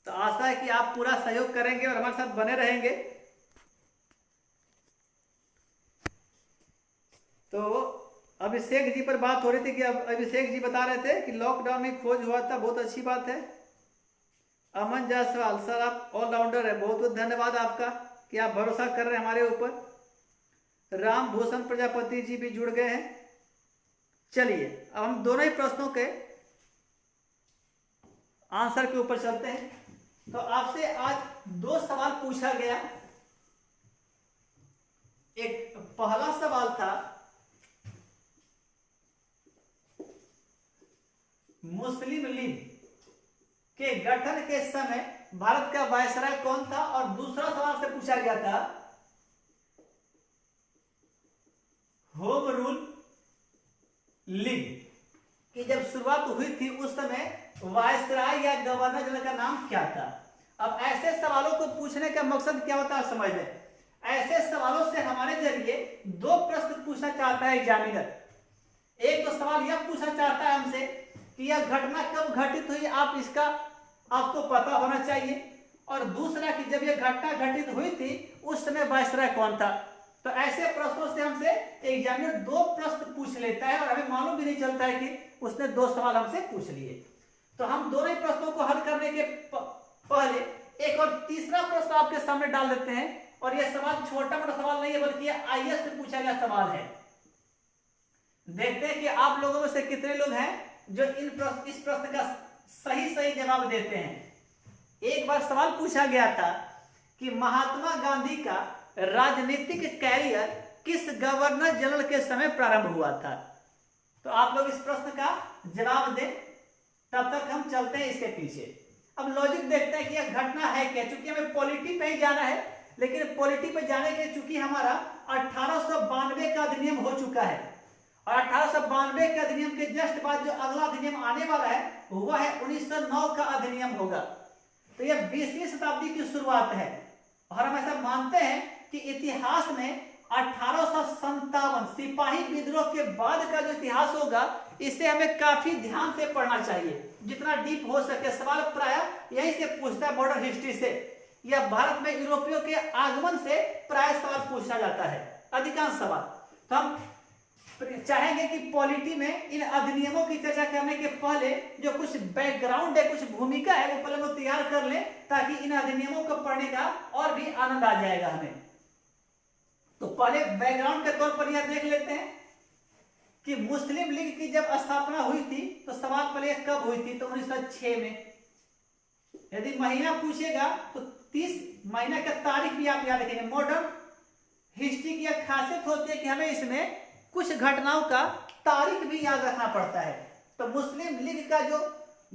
तो आशा है कि आप पूरा सहयोग करेंगे और हमारे साथ बने रहेंगे। तो अभिषेक जी पर बात हो रही थी कि अभिषेक जी बता रहे थे कि लॉकडाउन में खोज हुआ था, बहुत अच्छी बात है। अमन जायसवाल सर, आप ऑलराउंडर है, बहुत बहुत धन्यवाद आपका कि आप भरोसा कर रहे हैं हमारे ऊपर। राम भूषण प्रजापति जी भी जुड़ गए हैं। चलिए अब हम दोनों ही प्रश्नों के आंसर के ऊपर चलते हैं। तो आपसे आज दो सवाल पूछा गया। एक पहला सवाल था, मुस्लिम लीग के गठन के समय भारत का वायसराय कौन था, और दूसरा सवाल से पूछा गया था होम रूल लीग की जब शुरुआत हुई थी उस समय वायसराय या गवर्नर जनरल का नाम क्या था। अब ऐसे सवालों को पूछने का मकसद क्या होता है समझ लें। ऐसे सवालों से हमारे जरिए दो प्रश्न पूछना चाहता है एग्जामिनर। एक तो सवाल यह पूछना चाहता है हमसे कि यह घटना कब घटित हुई, आप इसका आपको पता होना चाहिए। और दूसरा कि जब यह घटना घटित हुई थी उस समय वायसराय कौन था। तो ऐसे प्रश्नों से हमसे एग्जामिनर दो प्रश्न पूछ लेता है और हमें मालूम भी नहीं चलता है कि उसने दो सवाल हमसे पूछ लिए। तो हम दोनों ही प्रश्नों को हल करने के पहले एक और तीसरा प्रश्न आपके सामने डाल देते हैं, और यह सवाल छोटा मोटा सवाल नहीं है बल्कि यह आईएएस में पूछा गया सवाल है। देखते हैं कि आप लोगों में से कितने लोग हैं जो इस प्रश्न का सही जवाब देते हैं। एक बार सवाल पूछा गया था कि महात्मा गांधी का राजनीतिक कैरियर किस गवर्नर जनरल के समय प्रारंभ हुआ था। तो आप लोग इस प्रश्न का जवाब दें, तब तक हम चलते हैं इसके पीछे। अब लॉजिक देखते हैं कि यह घटना है क्या, चूंकि हमें पॉलिटी पे ही जाना है, लेकिन पॉलिटी पे जाने के चूंकि हमारा 1892 का अधिनियम हो चुका है और 1892 के अधिनियम के जस्ट बाद जो अगला अधिनियम आने वाला है वह है 1909 का अधिनियम होगा। तो यह 20वीं शताब्दी की शुरुआत है और हम ऐसा मानते हैं कि इतिहास में 1857 सिपाही विद्रोह के बाद का जो इतिहास होगा इसे हमें काफी ध्यान से पढ़ना चाहिए, जितना डीप हो सके। सवाल प्राय यहीं से पूछता है, बॉर्डर हिस्ट्री से या भारत में यूरोपियों के आगमन से प्राय सवाल पूछा जाता है, अधिकांश सवाल। तो हम चाहेंगे कि पॉलिटी में इन अधिनियमों की चर्चा करने के पहले जो कुछ बैकग्राउंड है, कुछ भूमिका है, वो पहले वो तैयार कर लें ताकि इन अधिनियमों को पढ़ने का और भी आनंद आ जाएगा हमें। तो पहले बैकग्राउंड के तौर पर यह देख लेते हैं कि मुस्लिम लीग की जब स्थापना हुई थी तो सवाल पहले कब हुई थी, तो 1906 में। यदि महीना पूछेगा तो 30 महीना का तारीख भी आप याद रखेंगे। मॉडर्न हिस्ट्री की यह खासियत होती है कि हमें इसमें कुछ घटनाओं का तारीख भी याद रखना पड़ता है। तो मुस्लिम लीग का जो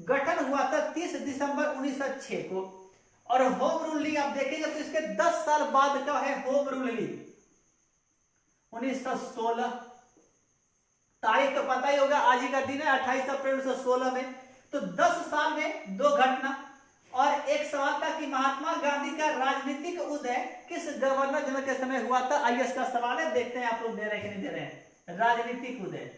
गठन हुआ था 30 दिसंबर 1906 को, और होम रूल लीग आप देखेंगे तो इसके 10 साल बाद का है होम रूल लीग 1916। तारीख तो पता ही होगा, आज ही का दिन है 28 अप्रैल 1916 में। तो 10 साल में दो घटना। और एक सवाल था कि महात्मा गांधी का राजनीतिक उदय किस गवर्नर जनरल के समय हुआ था। आईएएस का सवाल है, देखते हैं आप लोग दे रहे हैं कि नहीं दे रहे हैं। राजनीतिक उदय,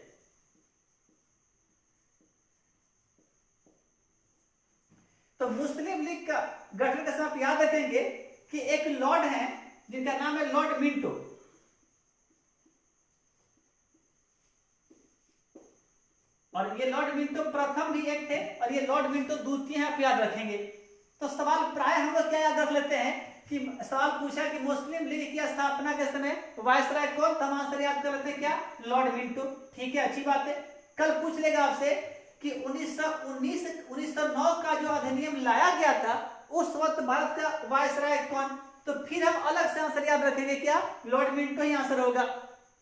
तो मुस्लिम लीग का गठन का समय आप याद रखेंगे कि एक लॉर्ड हैं जिनका नाम है लॉर्ड मिंटो, और ये लॉर्ड मिंटो प्रथम भी एक थे और ये लॉर्ड मिंटो द्वितीय आप याद रखेंगे। तो सवाल प्राय हम लोग क्या याद रख लेते हैं कि सवाल पूछा कि मुस्लिम लीग की स्थापना के समय वायसराय कौन था, आंसर याद कर लेते हैं क्या, लॉर्ड मिंटो। ठीक है, अच्छी बात है। कल पूछ लेगा आपसे कि 1909 का जो अधिनियम लाया गया था उस वक्त भारत का वायसराय कौन, तो फिर हम अलग से आंसर याद रखेंगे क्या, लॉर्ड मिंटो ही आंसर होगा।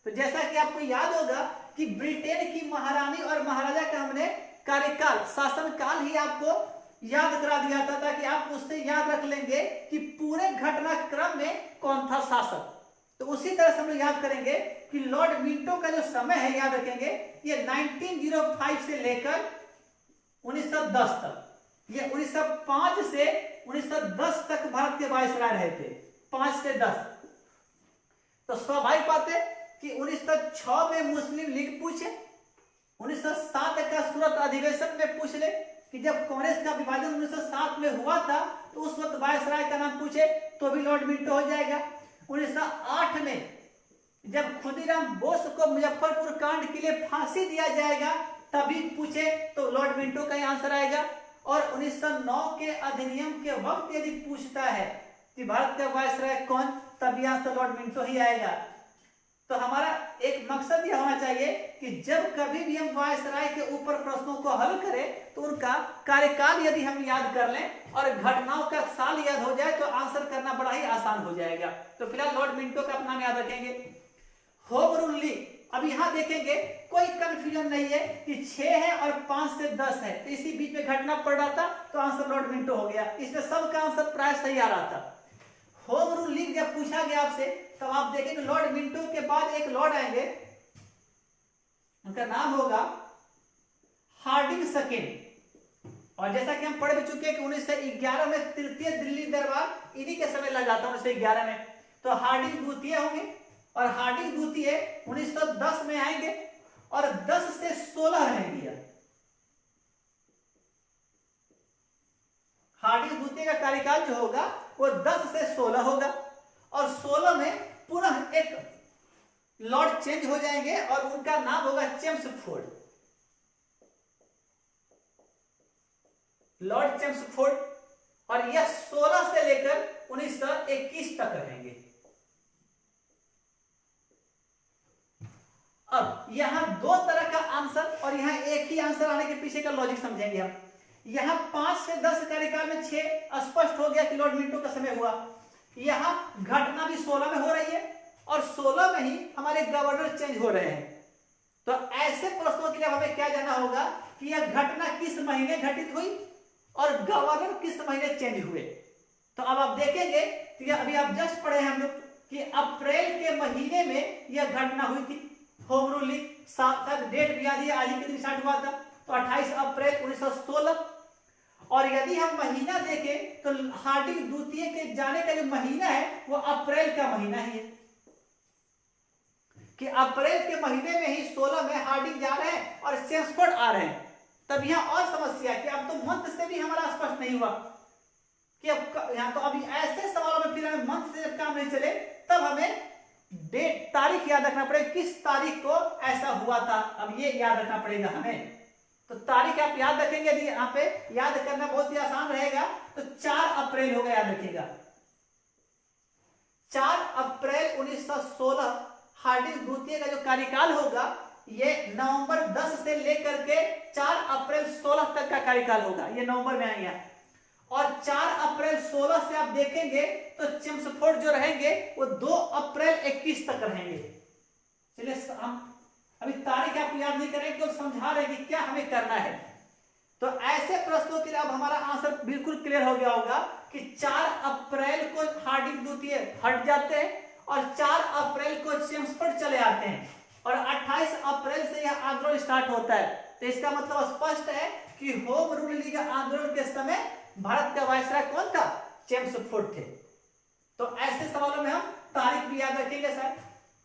तो जैसा कि आपको याद होगा कि ब्रिटेन की महारानी और महाराजा का हमने कार्यकाल, शासनकाल ही आपको याद करा दिया था ताकि आप उससे याद रख लेंगे कि पूरे घटनाक्रम में कौन था शासक। तो उसी तरह से हम लोग याद करेंगे कि लॉर्ड मिंटो का जो समय है याद रखेंगे, ये 1905 से लेकर 1910 तक, ये 1905 से 1910 तक भारत के वायसराय रहे थे, 5 से 10। तो स्वाभाविक बात है कि 1906 में मुस्लिम लीग पूछे, 1907 का सूरत अधिवेशन में पूछ ले कि जब कांग्रेस का विभाजन 1907 में हुआ था तो उस वक्त वायसराय का नाम पूछे तो भी लॉर्ड मिंटो हो जाएगा। 1908 में जब खुदीराम बोस को मुजफ्फरपुर कांड के लिए फांसी दिया जाएगा तभी पूछे तो लॉर्ड मिंटो का ही आंसर आएगा। और 1909 के अधिनियम के वक्त यदि पूछता है कि भारत का वायसराय कौन, तब यहां से लॉर्ड मिंटो ही आएगा। तो हमारा एक मकसद यह होना चाहिए कि जब कभी भी हम वायसराय के ऊपर प्रश्नों को हल करें तो उनका कार्यकाल यदि हम याद कर लें और घटनाओं का साल याद हो जाए तो आंसर करना बड़ा ही आसान हो जाएगा। तो फिलहाल लॉर्ड मिंटो का अपना नाम याद रखेंगे। होम रूल लीग, अब यहां देखेंगे कोई कंफ्यूजन नहीं है कि 6 है और 5 से 10 है, तो इसी बीच में घटना पड़ रहा था तो आंसर लॉर्ड मिंटो हो गया। इसमें सबका आंसर प्राय सही आ रहा था। होम रूल लीग जब पूछा गया आपसे तब आप देखेंगे लॉर्ड मिंटो के बाद एक लॉर्ड आएंगे, उनका नाम होगा हार्डिंग सेकेंड। और जैसा कि हम पढ़ भी चुके हैं कि 1911 में तृतीय दिल्ली दरबार इन्हीं के समय लगा था 1911 में, तो हार्डिंग द्वितीय होंगे और हार्डिंग द्वितीय 1910 में आएंगे और 10 से 16 रहेंगे। हार्डिंग द्वितीय का कार्यकाल जो होगा वो 10 से 16 होगा, और 16 में पुनः एक लॉर्ड चेंज हो जाएंगे और उनका नाम होगा चेम्सफोर्ड, लॉर्ड चेम्सफोर्ड, और यह 16 से लेकर 1921 तक रहेंगे। अब यहां दो तरह का आंसर और यहां एक ही आंसर आने के पीछे का लॉजिक समझेंगे हम। यहां 5 से 10 कार्यकाल में 6 स्पष्ट हो गया कि लॉर्ड मिंटो का समय हुआ। यहां घटना भी 16 में हो रही है और 16 में ही हमारे गवर्नर चेंज हो रहे हैं। तो ऐसे प्रश्नों के लिए हमें क्या जानना होगा कि यह घटना किस महीने घटित हुई और गवर्नर किस महीने चेंज हुए। तो अब आप देखेंगे कि अभी आप जस्ट पढ़े हैं हम लोग कि अप्रैल के महीने में यह घटना हुई थी। होम रूलिंग शायद डेट भी याद है, आज ही के दिन स्टार्ट हुआ था, तो 28 अप्रैल 1916। और यदि हम महीना देखें तो हार्डिंग द्वितीय के जाने का जो महीना है वो अप्रैल का महीना ही है, कि अप्रैल के महीने में ही 16 में हार्डिंग जा रहे हैं और चेम्सफोर्ड आ रहे हैं। तब यहाँ और समस्या है कि अब तो मंथ से भी हमारा स्पष्ट नहीं हुआ कि अब यहाँ, तो अभी ऐसे सवालों में फिर हमें मंथ से जब काम नहीं चले तब हमें डेट तारीख याद रखना पड़ेगा, किस तारीख को ऐसा हुआ था, अब ये याद रखना पड़ेगा हमें। तो तारीख आप याद रखेंगे, यदि यहाँ पे याद करना बहुत ही आसान रहेगा तो 4 अप्रैल होगा, याद रखिएगा 4 अप्रैल 1916 हार्डिंग द्वितीय का जो कार्यकाल होगा ये नवंबर 10 से लेकर के 4 अप्रैल 16 तक का कार्यकाल होगा, ये नवंबर में आएंगे। और 4 अप्रैल 16 से आप देखेंगे तो चेम्सफोर्ड जो रहेंगे वो 2 अप्रैल 21 तक रहेंगे। चलिए हम अभी तारीख आपको याद नहीं करेंगे, तो समझा रहे कि क्या हमें करना है। तो ऐसे प्रश्नों के लिए अब हमारा आंसर बिल्कुल क्लियर हो गया होगा कि 4 अप्रैल को हार्डिंग द्वितीय हट जाते हैं और 4 अप्रैल को चेम्सफोर्ड चले आते हैं और 28 अप्रैल से यह आंदोलन स्टार्ट होता है। तो इसका मतलब स्पष्ट है कि होम रूल लीग आंदोलन के समय भारत का वायसराय कौन था? चेम्सफोर्ड थे। तो ऐसे सवालों में हम तारीख भी याद रखेंगे सर।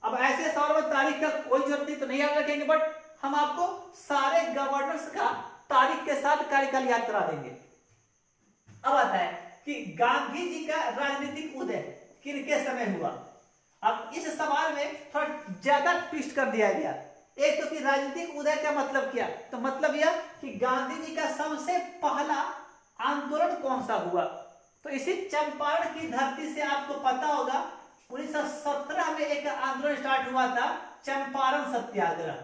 अब ऐसे सवालों में तारीख का कोई जरूरत नहीं तो नहीं याद रखेंगे, बट हम आपको सारे गवर्नर्स का तारीख के साथ कार्यकाल याद करा देंगे। अब आता है कि गांधी जी का राजनीतिक उदय किनके समय हुआ। अब इस सवाल में थोड़ा ज्यादा ट्विस्ट कर दिया गया। एक तो कि राजनीतिक उदय का मतलब क्या, तो मतलब यह कि गांधी जी का सबसे पहला आंदोलन कौन सा हुआ। तो इसी चंपारण की धरती से आपको पता होगा 1917 में एक आंदोलन स्टार्ट हुआ था, चंपारण सत्याग्रह।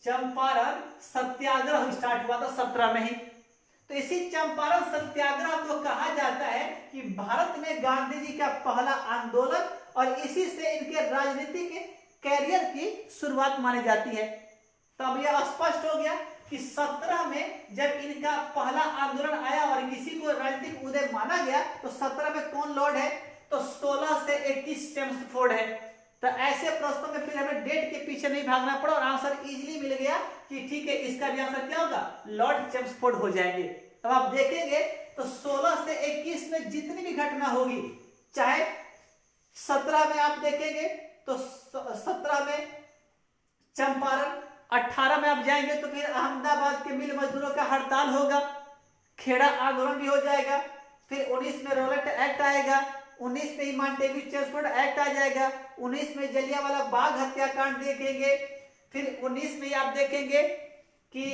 चंपारण सत्याग्रह स्टार्ट हुआ था 17 में ही। तो इसी चंपारण सत्याग्रह को कहा जाता है कि भारत में गांधी जी का पहला आंदोलन और इसी से इनके राजनीतिक कैरियर की शुरुआत मानी जाती है। तब यह स्पष्ट हो गया कि 17 में जब इनका पहला आंदोलन आया और इसी को राजनीतिक उदय माना गया, तो 17 में कौन लॉर्ड है, तो 16 से 21 चेम्सफोर्ड है। तो ऐसे प्रश्नों में फिर हमें डेट के पीछे नहीं भागना पड़ा और आंसर इजीली मिल गया कि ठीक है इसका भी आंसर क्या होगा, लॉर्ड चेम्सफोर्ड हो जाएंगे। अब आप देखेंगे तो 16 से 21 में जितनी भी घटना होगी, चाहे 17 में आप देखेंगे तो 17 में चंपारण, 18 में आप जाएंगे तो फिर अहमदाबाद के मिल मजदूरों का हड़ताल होगा, खेड़ा आंदोलन भी हो जाएगा। फिर 19 में रोलेट एक्ट आएगा, 19 में ही मॉन्टेग्यू चेम्सफोर्ड एक्ट आ जाएगा, 19 में जलियांवाला बाग हत्याकांड देखेंगे। फिर 19 में आप देखेंगे कि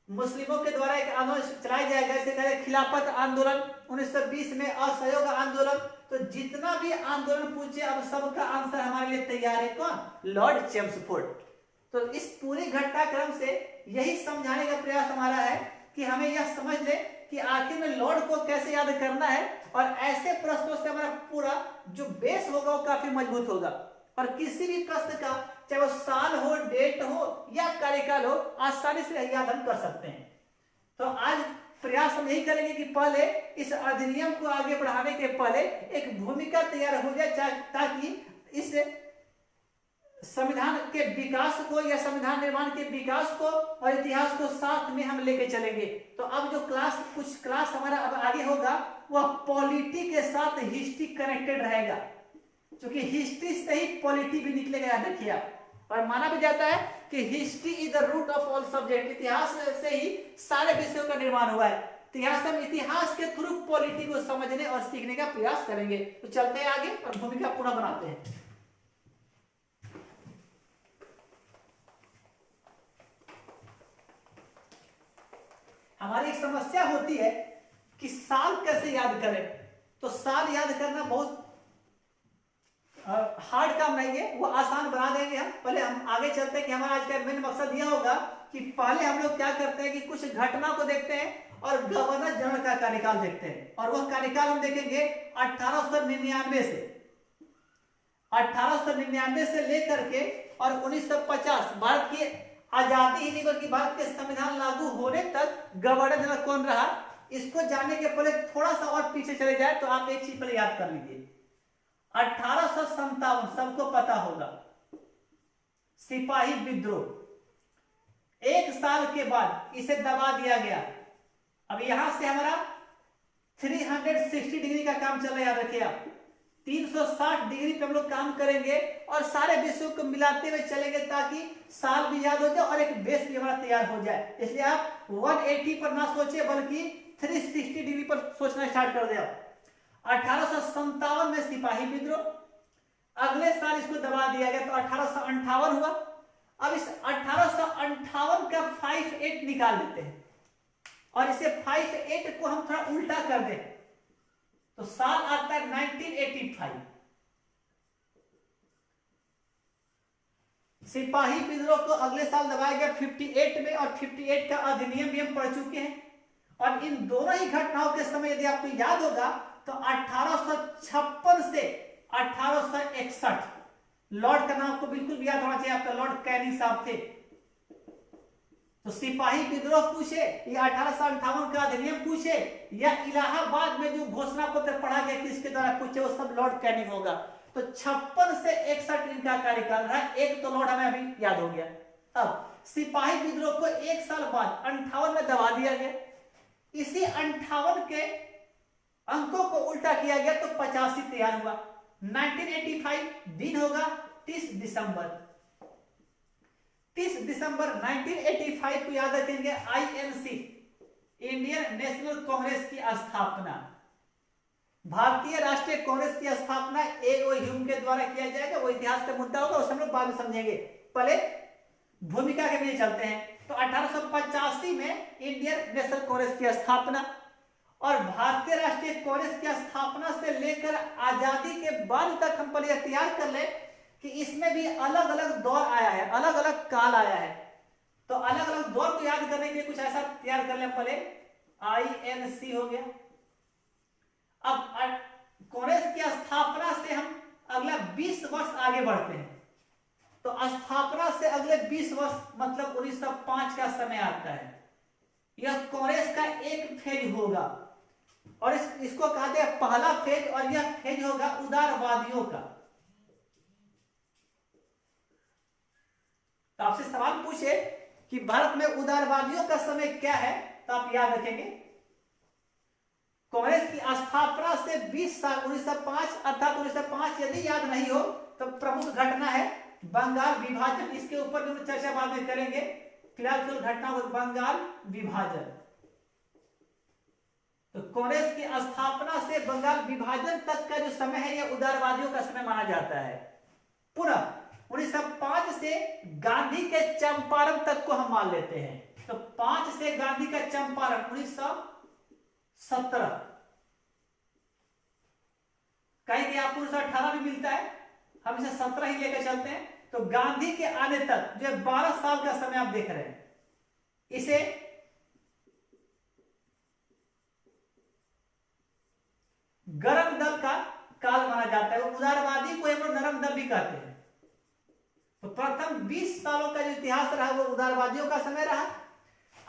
मुस्लिमों के द्वारा एक आंदोलन चलाया जाएगा, इसे कहें खिलाफत आंदोलन। 1920 में असहयोग आंदोलन। तो जितना भी आंदोलन पूछे अब सबका आंसर हमारे लिए तैयार है, कौन, लॉर्ड चेम्सफोर्ड। तो इस पूरी घटनाक्रम से यही समझाने का प्रयास हमारा है कि हमें यह समझ ले कि आखिर में लॉर्ड को कैसे याद करना है, और ऐसे प्रश्नों से हमारा पूरा जो बेस होगा वो काफी मजबूत होगा। और किसी भी प्रश्न का चाहे वो साल हो, डेट हो या कार्यकाल हो, आसानी से याद हम कर सकते हैं। तो आज प्रयास हम यही करेंगे कि पहले इस अधिनियम को आगे बढ़ाने के पहले एक भूमिका तैयार हो जाए, ताकि इस संविधान के विकास को या संविधान निर्माण के विकास को और इतिहास को साथ में हम लेके चलेंगे। तो अब जो कुछ क्लास हमारा अब आगे होगा वह पॉलिटी के साथ हिस्ट्री कनेक्टेड रहेगा, क्योंकि हिस्ट्री से ही पॉलिटी भी निकलेगा, याद रखिए आप। और माना भी जाता है कि history is the root of all subject, इतिहास से ही सारे विषयों का निर्माण हुआ है। तो यहाँ से हम इतिहास के थ्रू पॉलिटी को समझने और सीखने का प्रयास करेंगे। तो चलते हैं आगे और भूमिका पुनः बनाते हैं। हमारी एक समस्या होती है कि साल कैसे याद करें। तो साल याद करना बहुत हार्ड काम नहीं है, वो आसान बना देंगे हम। पहले हम आगे चलते हैं कि हमारा आज का मेन मकसद यह होगा कि पहले हम लोग क्या करते हैं कि कुछ घटना को देखते हैं और गवर्नर जनरल का कार्यकाल देखते हैं। और वह कार्यकाल हम देखेंगे 1899 से लेकर के और 1950 भारत की आजादी ही नहीं बल्कि भारत के संविधान लागू होने तक गवर्नर जनरल कौन रहा, इसको जानने के पहले थोड़ा सा और पीछे चले जाए तो आप एक चीज पहले याद कर लीजिए। 1857 सबको पता होगा, सिपाही विद्रोह। एक साल के बाद इसे दबा दिया गया। अब यहां से हमारा 360 डिग्री का काम चल रहा है, याद रखिए आप। 360 डिग्री पे हम लोग काम करेंगे और सारे विषयों को मिलाते हुए चलेंगे ताकि साल भी याद हो जाए और एक बेस भी हमारा तैयार हो जाए। इसलिए आप 180 पर ना सोचे बल्कि 360 डिग्री पर सोचना स्टार्ट कर दे। 1857 में सिपाही विद्रोह, अगले साल इसको दबा दिया गया तो 1858 हुआ। अब इस 1858 का 58 निकाल लेते हैं और इसे 58 को हम थोड़ा उल्टा कर दें तो साल आता है 1985। सिपाही विद्रोह को अगले साल दबाया गया 58 में और 58 का अधिनियम भी हम पढ़ चुके हैं। और इन दोनों ही घटनाओं के समय यदि आपको याद होगा तो 1856 से 1861, लॉर्ड का नाम आपको बिल्कुल भी याद होना चाहिए, आपका लॉर्ड कैनिंग साहब थे। तो सिपाही विद्रोह पूछे या 1858 का अधिनियम पूछे या इलाहाबाद में जो घोषणा पत्र पढ़ा गया किसके द्वारा पूछे, वो सब लॉर्ड कैनिंग होगा। तो 56 से 61 इनका कार्यकाल रहा। एक तो लॉर्ड हमें अभी याद हो गया। अब सिपाही विद्रोह को एक साल बाद 58 में दबा दिया गया। इसी 58 के अंकों को उल्टा किया गया तो 85 तैयार हुआ। 1985 दिन होगा 30 दिसंबर। 30 दिसंबर 1985 को याद रखेंगे आईएनसी, इंडियन नेशनल कांग्रेस की स्थापना। भारतीय राष्ट्रीय कांग्रेस की स्थापना ए.ओ. ह्यूम के द्वारा किया जाएगा। वो इतिहास का मुद्दा होगा, उसे हम लोग बाद में समझेंगे। पहले भूमिका के लिए चलते हैं। तो 1885 में इंडियन नेशनल कांग्रेस की स्थापना और भारतीय राष्ट्रीय कांग्रेस की स्थापना से लेकर आजादी के बाद तक हम पहले तैयार कर ले कि इसमें भी अलग अलग दौर आया है, अलग अलग काल आया है। तो अलग अलग दौर को याद करने के लिए कुछ ऐसा तैयार कर ले। पहले आईएनसी हो गया। अब कांग्रेस की स्थापना से हम अगला 20 वर्ष आगे बढ़ते हैं। तो स्थापना से अगले 20 वर्ष मतलब 1905 का समय आता है। यह कांग्रेस का एक फेज होगा और इसको कहा जाए पहला फेज, और यह फेज होगा उदारवादियों का। तो आपसे सवाल पूछे कि भारत में उदारवादियों का समय क्या है, तो आप याद रखेंगे कांग्रेस की स्थापना से 20 साल 1905 अर्थात 1905 यदि याद नहीं हो तो प्रमुख घटना है बंगाल विभाजन। इसके ऊपर भी चर्चा बाद में करेंगे। फिलहाल केवल घटना हो बंगाल विभाजन। तो कांग्रेस की स्थापना से बंगाल विभाजन तक का जो समय है यह उदारवादियों का समय माना जाता है। पुनः 1905 से गांधी के चंपारण तक को हम मान लेते हैं। तो 5 से गांधी का चंपारण 1917, कहीं कि आपको 1918 भी मिलता है, हम इसे 17 ही लेकर चलते हैं। तो गांधी के आने तक जो 12 साल का समय आप देख रहे हैं, इसे गरम दल का काल माना जाता है। उदारवादी को हम लोग नरम दल भी कहते हैं। तो प्रथम 20 सालों का जो इतिहास रहा वो उदारवादियों का समय रहा।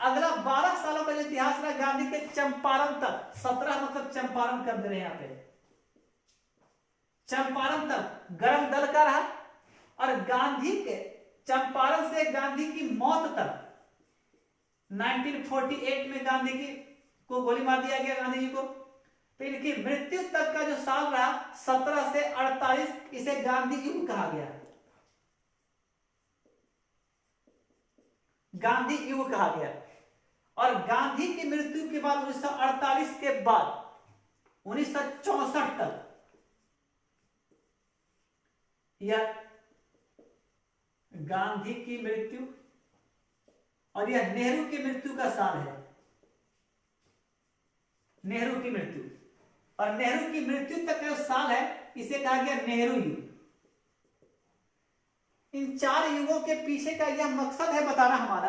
अगला 12 सालों का जो इतिहास रहा गांधी के चंपारण तक, 17 मतलब चंपारण कर दे रहे हैं यहां पे, चंपारण तक गरम दल का रहा। और गांधी के चंपारण से गांधी की मौत तक 1948 में गांधी की को गोली मार दिया गया गांधी जी को। तो इनकी मृत्यु तक का जो साल रहा 17 से 48, इसे गांधी युग कहा गया। गांधी युग कहा गया। और गांधी की मृत्यु के बाद 1948 के बाद 1964 तक यह गांधी की मृत्यु और यह नेहरू की मृत्यु का साल है। नेहरू की मृत्यु और नेहरू की मृत्यु तक का साल है, इसे कहा गया नेहरू युग। इन चार युगों के पीछे का यह मकसद है बताना हमारा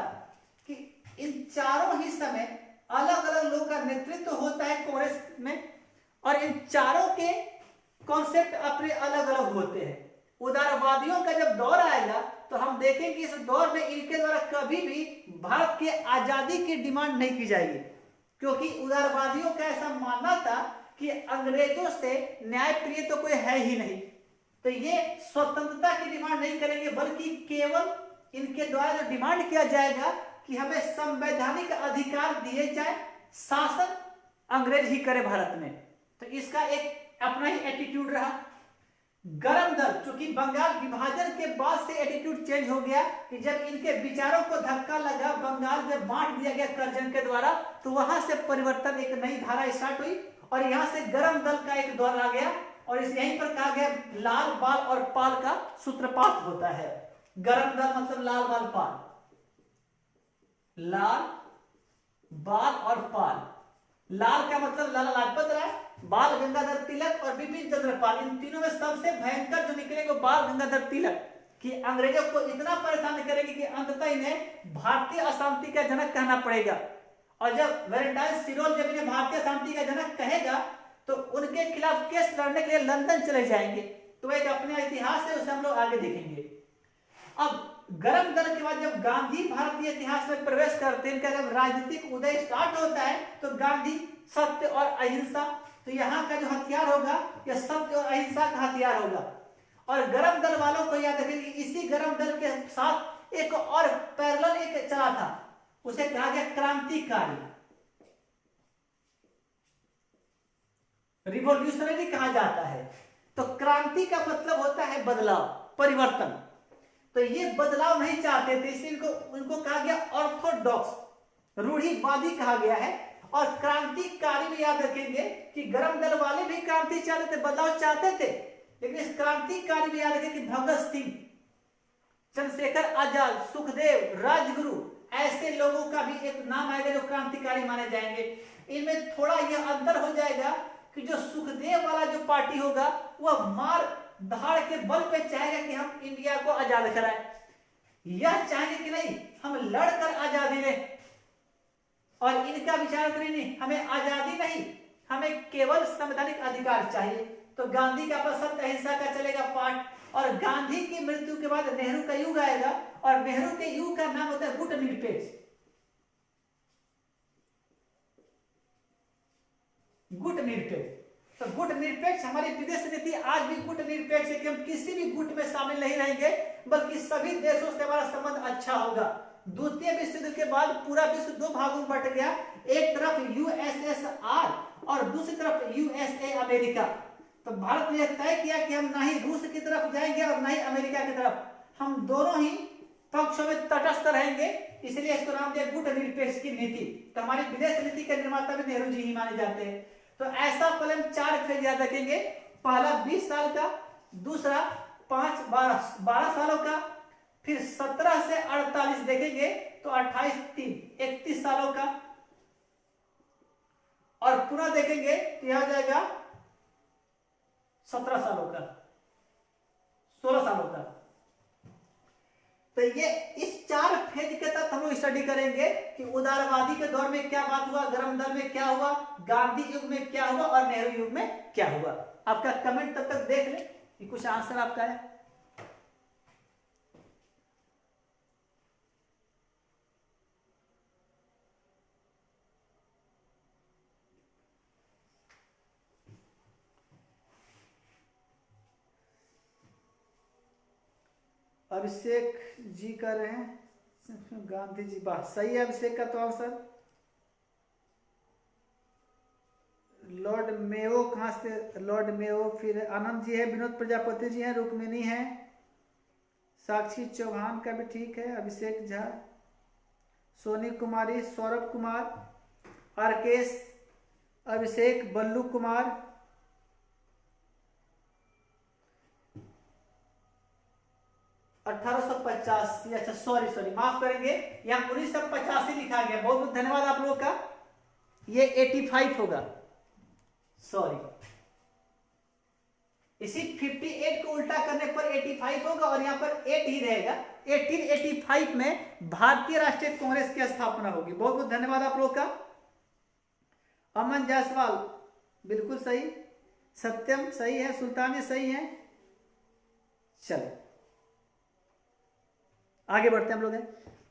कि इन चारों ही समय अलग अलग लोगों का नेतृत्व होता है कांग्रेस में, और इन चारों के कॉन्सेप्ट अपने अलग अलग होते हैं। उदारवादियों का जब दौर आएगा तो हम देखेंगे कि इस दौर में इनके द्वारा कभी भी भारत के आजादी की डिमांड नहीं की जाएगी, क्योंकि उदारवादियों का ऐसा मानना था कि अंग्रेजों से न्याय प्रिय तो कोई है ही नहीं, तो ये स्वतंत्रता की डिमांड नहीं करेंगे, बल्कि केवल इनके द्वारा जो डिमांड किया जाएगा कि हमें संवैधानिक अधिकार दिए जाए, शासन अंग्रेज ही करे भारत में। तो इसका एक अपना ही एटीट्यूड रहा। गरम दल, चूंकि बंगाल विभाजन के बाद से एटीट्यूड चेंज हो गया कि जब इनके विचारों को धक्का लगा, बंगाल में बांट दिया गया कर्जन के द्वारा, तो वहां से परिवर्तन, एक नई धारा स्टार्ट हुई और यहां से गरम दल का एक दौर आ गया। और इस यहीं पर कहा गया लाल बाल और पाल का सूत्रपात होता है। गरम दल मतलब लाल बाल पाल, लाल बाल और पाल। लाल का मतलब लाला लाजपत राय, बाल गंगाधर तिलक और बिपिन चंद्र पाल। इन तीनों में सबसे भयंकर जो निकलेंगे बाल गंगाधर तिलक, कि अंग्रेजों को इतना परेशान करेंगे कि अंततः इन्हें भारतीय अशांति का जनक कहना पड़ेगा। और जब वैलेंटाइन सिरोल जब इन्हें भारतीय अशांति का जनक कहेगा तो उनके खिलाफ केस लड़ने के लिए लंदन चले जाएंगे। तो एक अपने इतिहास है, उसे हम लोग आगे देखेंगे। अब गरम दल के बाद जब गांधी भारतीय इतिहास में प्रवेश करते हैं, जब राजनीतिक उदय स्टार्ट होता है तो गांधी सत्य और अहिंसा, तो यहाँ का जो हथियार होगा यह सत्य और अहिंसा का हथियार होगा। और गरम दल वालों को याद रखें कि इसी गरम दल के साथ एक और पैरेलल एक चला था, उसे कहा गया क्रांतिकारी, रिवॉल्यूशनरी कहा जाता है। तो क्रांति का मतलब होता है बदलाव, परिवर्तन। तो ये बदलाव नहीं चाहते थे, इसलिए उनको कहा गया ऑर्थोडॉक्स, रूढ़िवादी कहा गया है। और क्रांतिकारी भी याद रखेंगे कि गरम दल वाले भी क्रांति चाहते थे, बदलाव चाहते थे, लेकिन इस क्रांतिकारी भी याद रखें कि भगत सिंह, चंद्रशेखर आजाद, सुखदेव, राजगुरु, ऐसे लोगों का भी एक नाम आएगा जो क्रांतिकारी माने जाएंगे। इनमें थोड़ा यह अंतर हो जाएगा कि जो सुखदेव वाला जो पार्टी होगा वह मार धाड़ के बल पे चाहेगा कि हम इंडिया को आजाद कराएं। यह चाहेंगे कि नहीं हम लड़कर आजादी लें। और इनका विचार नहीं, हमें आजादी नहीं, हमें केवल संवैधानिक अधिकार चाहिए। तो गांधी का सत्य अहिंसा का चलेगा पाठ। और गांधी की मृत्यु के बाद नेहरू का युग आएगा, और नेहरू के युग का नाम होता है गुट निरपेक्ष। गुट निरपेक्ष, तो गुट निरपेक्ष हमारी विदेश नीति आज भी गुट निरपेक्ष है कि हम किसी भी गुट में शामिल नहीं रहेंगे, बल्कि सभी देशों से हमारा संबंध अच्छा होगा। द्वितीय विश्व युद्ध के बाद पूरा विश्व दो भागों में बट गया, एक तरफ यूएसएसआर और दूसरी तरफ यूएसए अमेरिका। तो भारत ने तय किया कि हम ना ही रूस की तरफ जाएंगे और ना ही अमेरिका की तरफ, हम दोनों ही पक्षों में तटस्थ रहेंगे। इसलिए इसको नाम दिया गुट निरपेक्ष की नीति। तो हमारी विदेश नीति के निर्माता भी नेहरू जी ही माने जाते हैं। तो ऐसा प्लान 4 फेज याद रखेंगे, पहला 20 साल का, दूसरा 12 सालों का, फिर 17 से 48 देखेंगे तो 28 3 31 सालों का, और पुनः देखेंगे तो यह जाएगा 17 सालों का, 16 सालों का। तो ये इस 4 फेज के तहत हम लोग स्टडी करेंगे कि उदारवादी के दौर में क्या बात हुआ, गरम दल में क्या हुआ, गांधी युग में क्या हुआ और नेहरू युग में क्या हुआ। आपका कमेंट तब तक देख ले कि कुछ आंसर आपका है। अभिषेक जी कर रहे हैं गांधी जी, बात सही है अभिषेक का तो आंसर। लॉर्ड मेयो कहां से, लॉर्ड मेयो, फिर आनंद जी है, विनोद प्रजापति जी हैं, रुक्मिणी है, साक्षी चौहान का भी ठीक है, अभिषेक झा, सोनी कुमारी, सौरभ कुमार, आरकेश, अभिषेक, बल्लू कुमार, अठारह सौ पचासी, अच्छा सॉरी माफ करेंगे, यहाँ 1985 लिखा गया। बहुत बहुत धन्यवाद आप लोगों का। ये 85 होगा, सॉरी। इसी 58 को उल्टा करने पर 85 होगा और यहाँ पर 8 ही रहेगा। 1885 में भारतीय राष्ट्रीय कांग्रेस की स्थापना होगी। बहुत बहुत धन्यवाद आप लोगों का। अमन जायसवाल बिल्कुल सही, सत्यम सही है, सुल्तानी सही है। चलो आगे बढ़ते हैं हम लोग।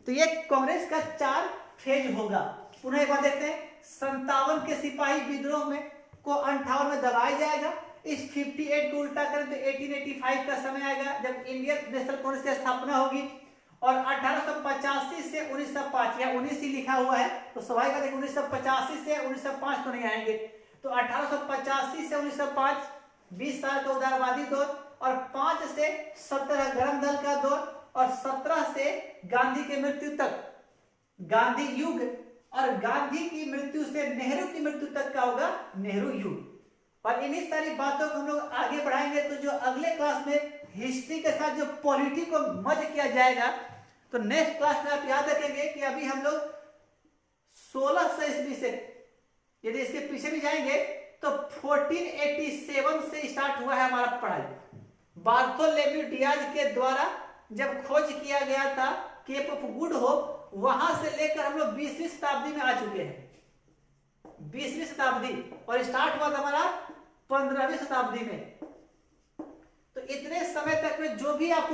तो ये कांग्रेस का 4 फेज होगा। पुनः एक बार देखते हैं। 57 के सिपाही विद्रोह में को 58 में दबाया जाएगा। इस 58 को उल्टा करें तो 1885 का समय आएगा जब इंडियन नेशनल कांग्रेस की स्थापना होगी। और 1885 से 1905, या 19 ही लिखा हुआ है तो स्वाभाविक है 1985 से 1905 तो नहीं आएंगे। तो 1885 से 1905 20 साल का उदारवादी दौर, और 5 से 17 गरम दल का दौर, और 17 से गांधी की मृत्यु तक गांधी युग, और गांधी की मृत्यु से नेहरू की मृत्यु तक का होगा नेहरू युग। और इन्हीं सारी बातों को हम लोग आगे बढ़ाएंगे। तो जो अगले क्लास में हिस्ट्री के साथ जो पॉलिटी को मर्ज किया जाएगा, तो नेक्स्ट क्लास में आप याद रखेंगे कि अभी हम लोग 1600 ईस्वी से, यदि इसके पीछे भी जाएंगे तो 1487 से स्टार्ट हुआ है हमारा पढ़ाई। बार्थोलोमेव डियाज के द्वारा जब खोज किया गया था केप ऑफ गुड होप, वहां से लेकर हम लोग 20वीं शताब्दी में आ चुके हैं। 20वीं शताब्दी, और स्टार्ट हुआ था हमारा 15वीं शताब्दी में। तो इतने समय तक में जो भी आपको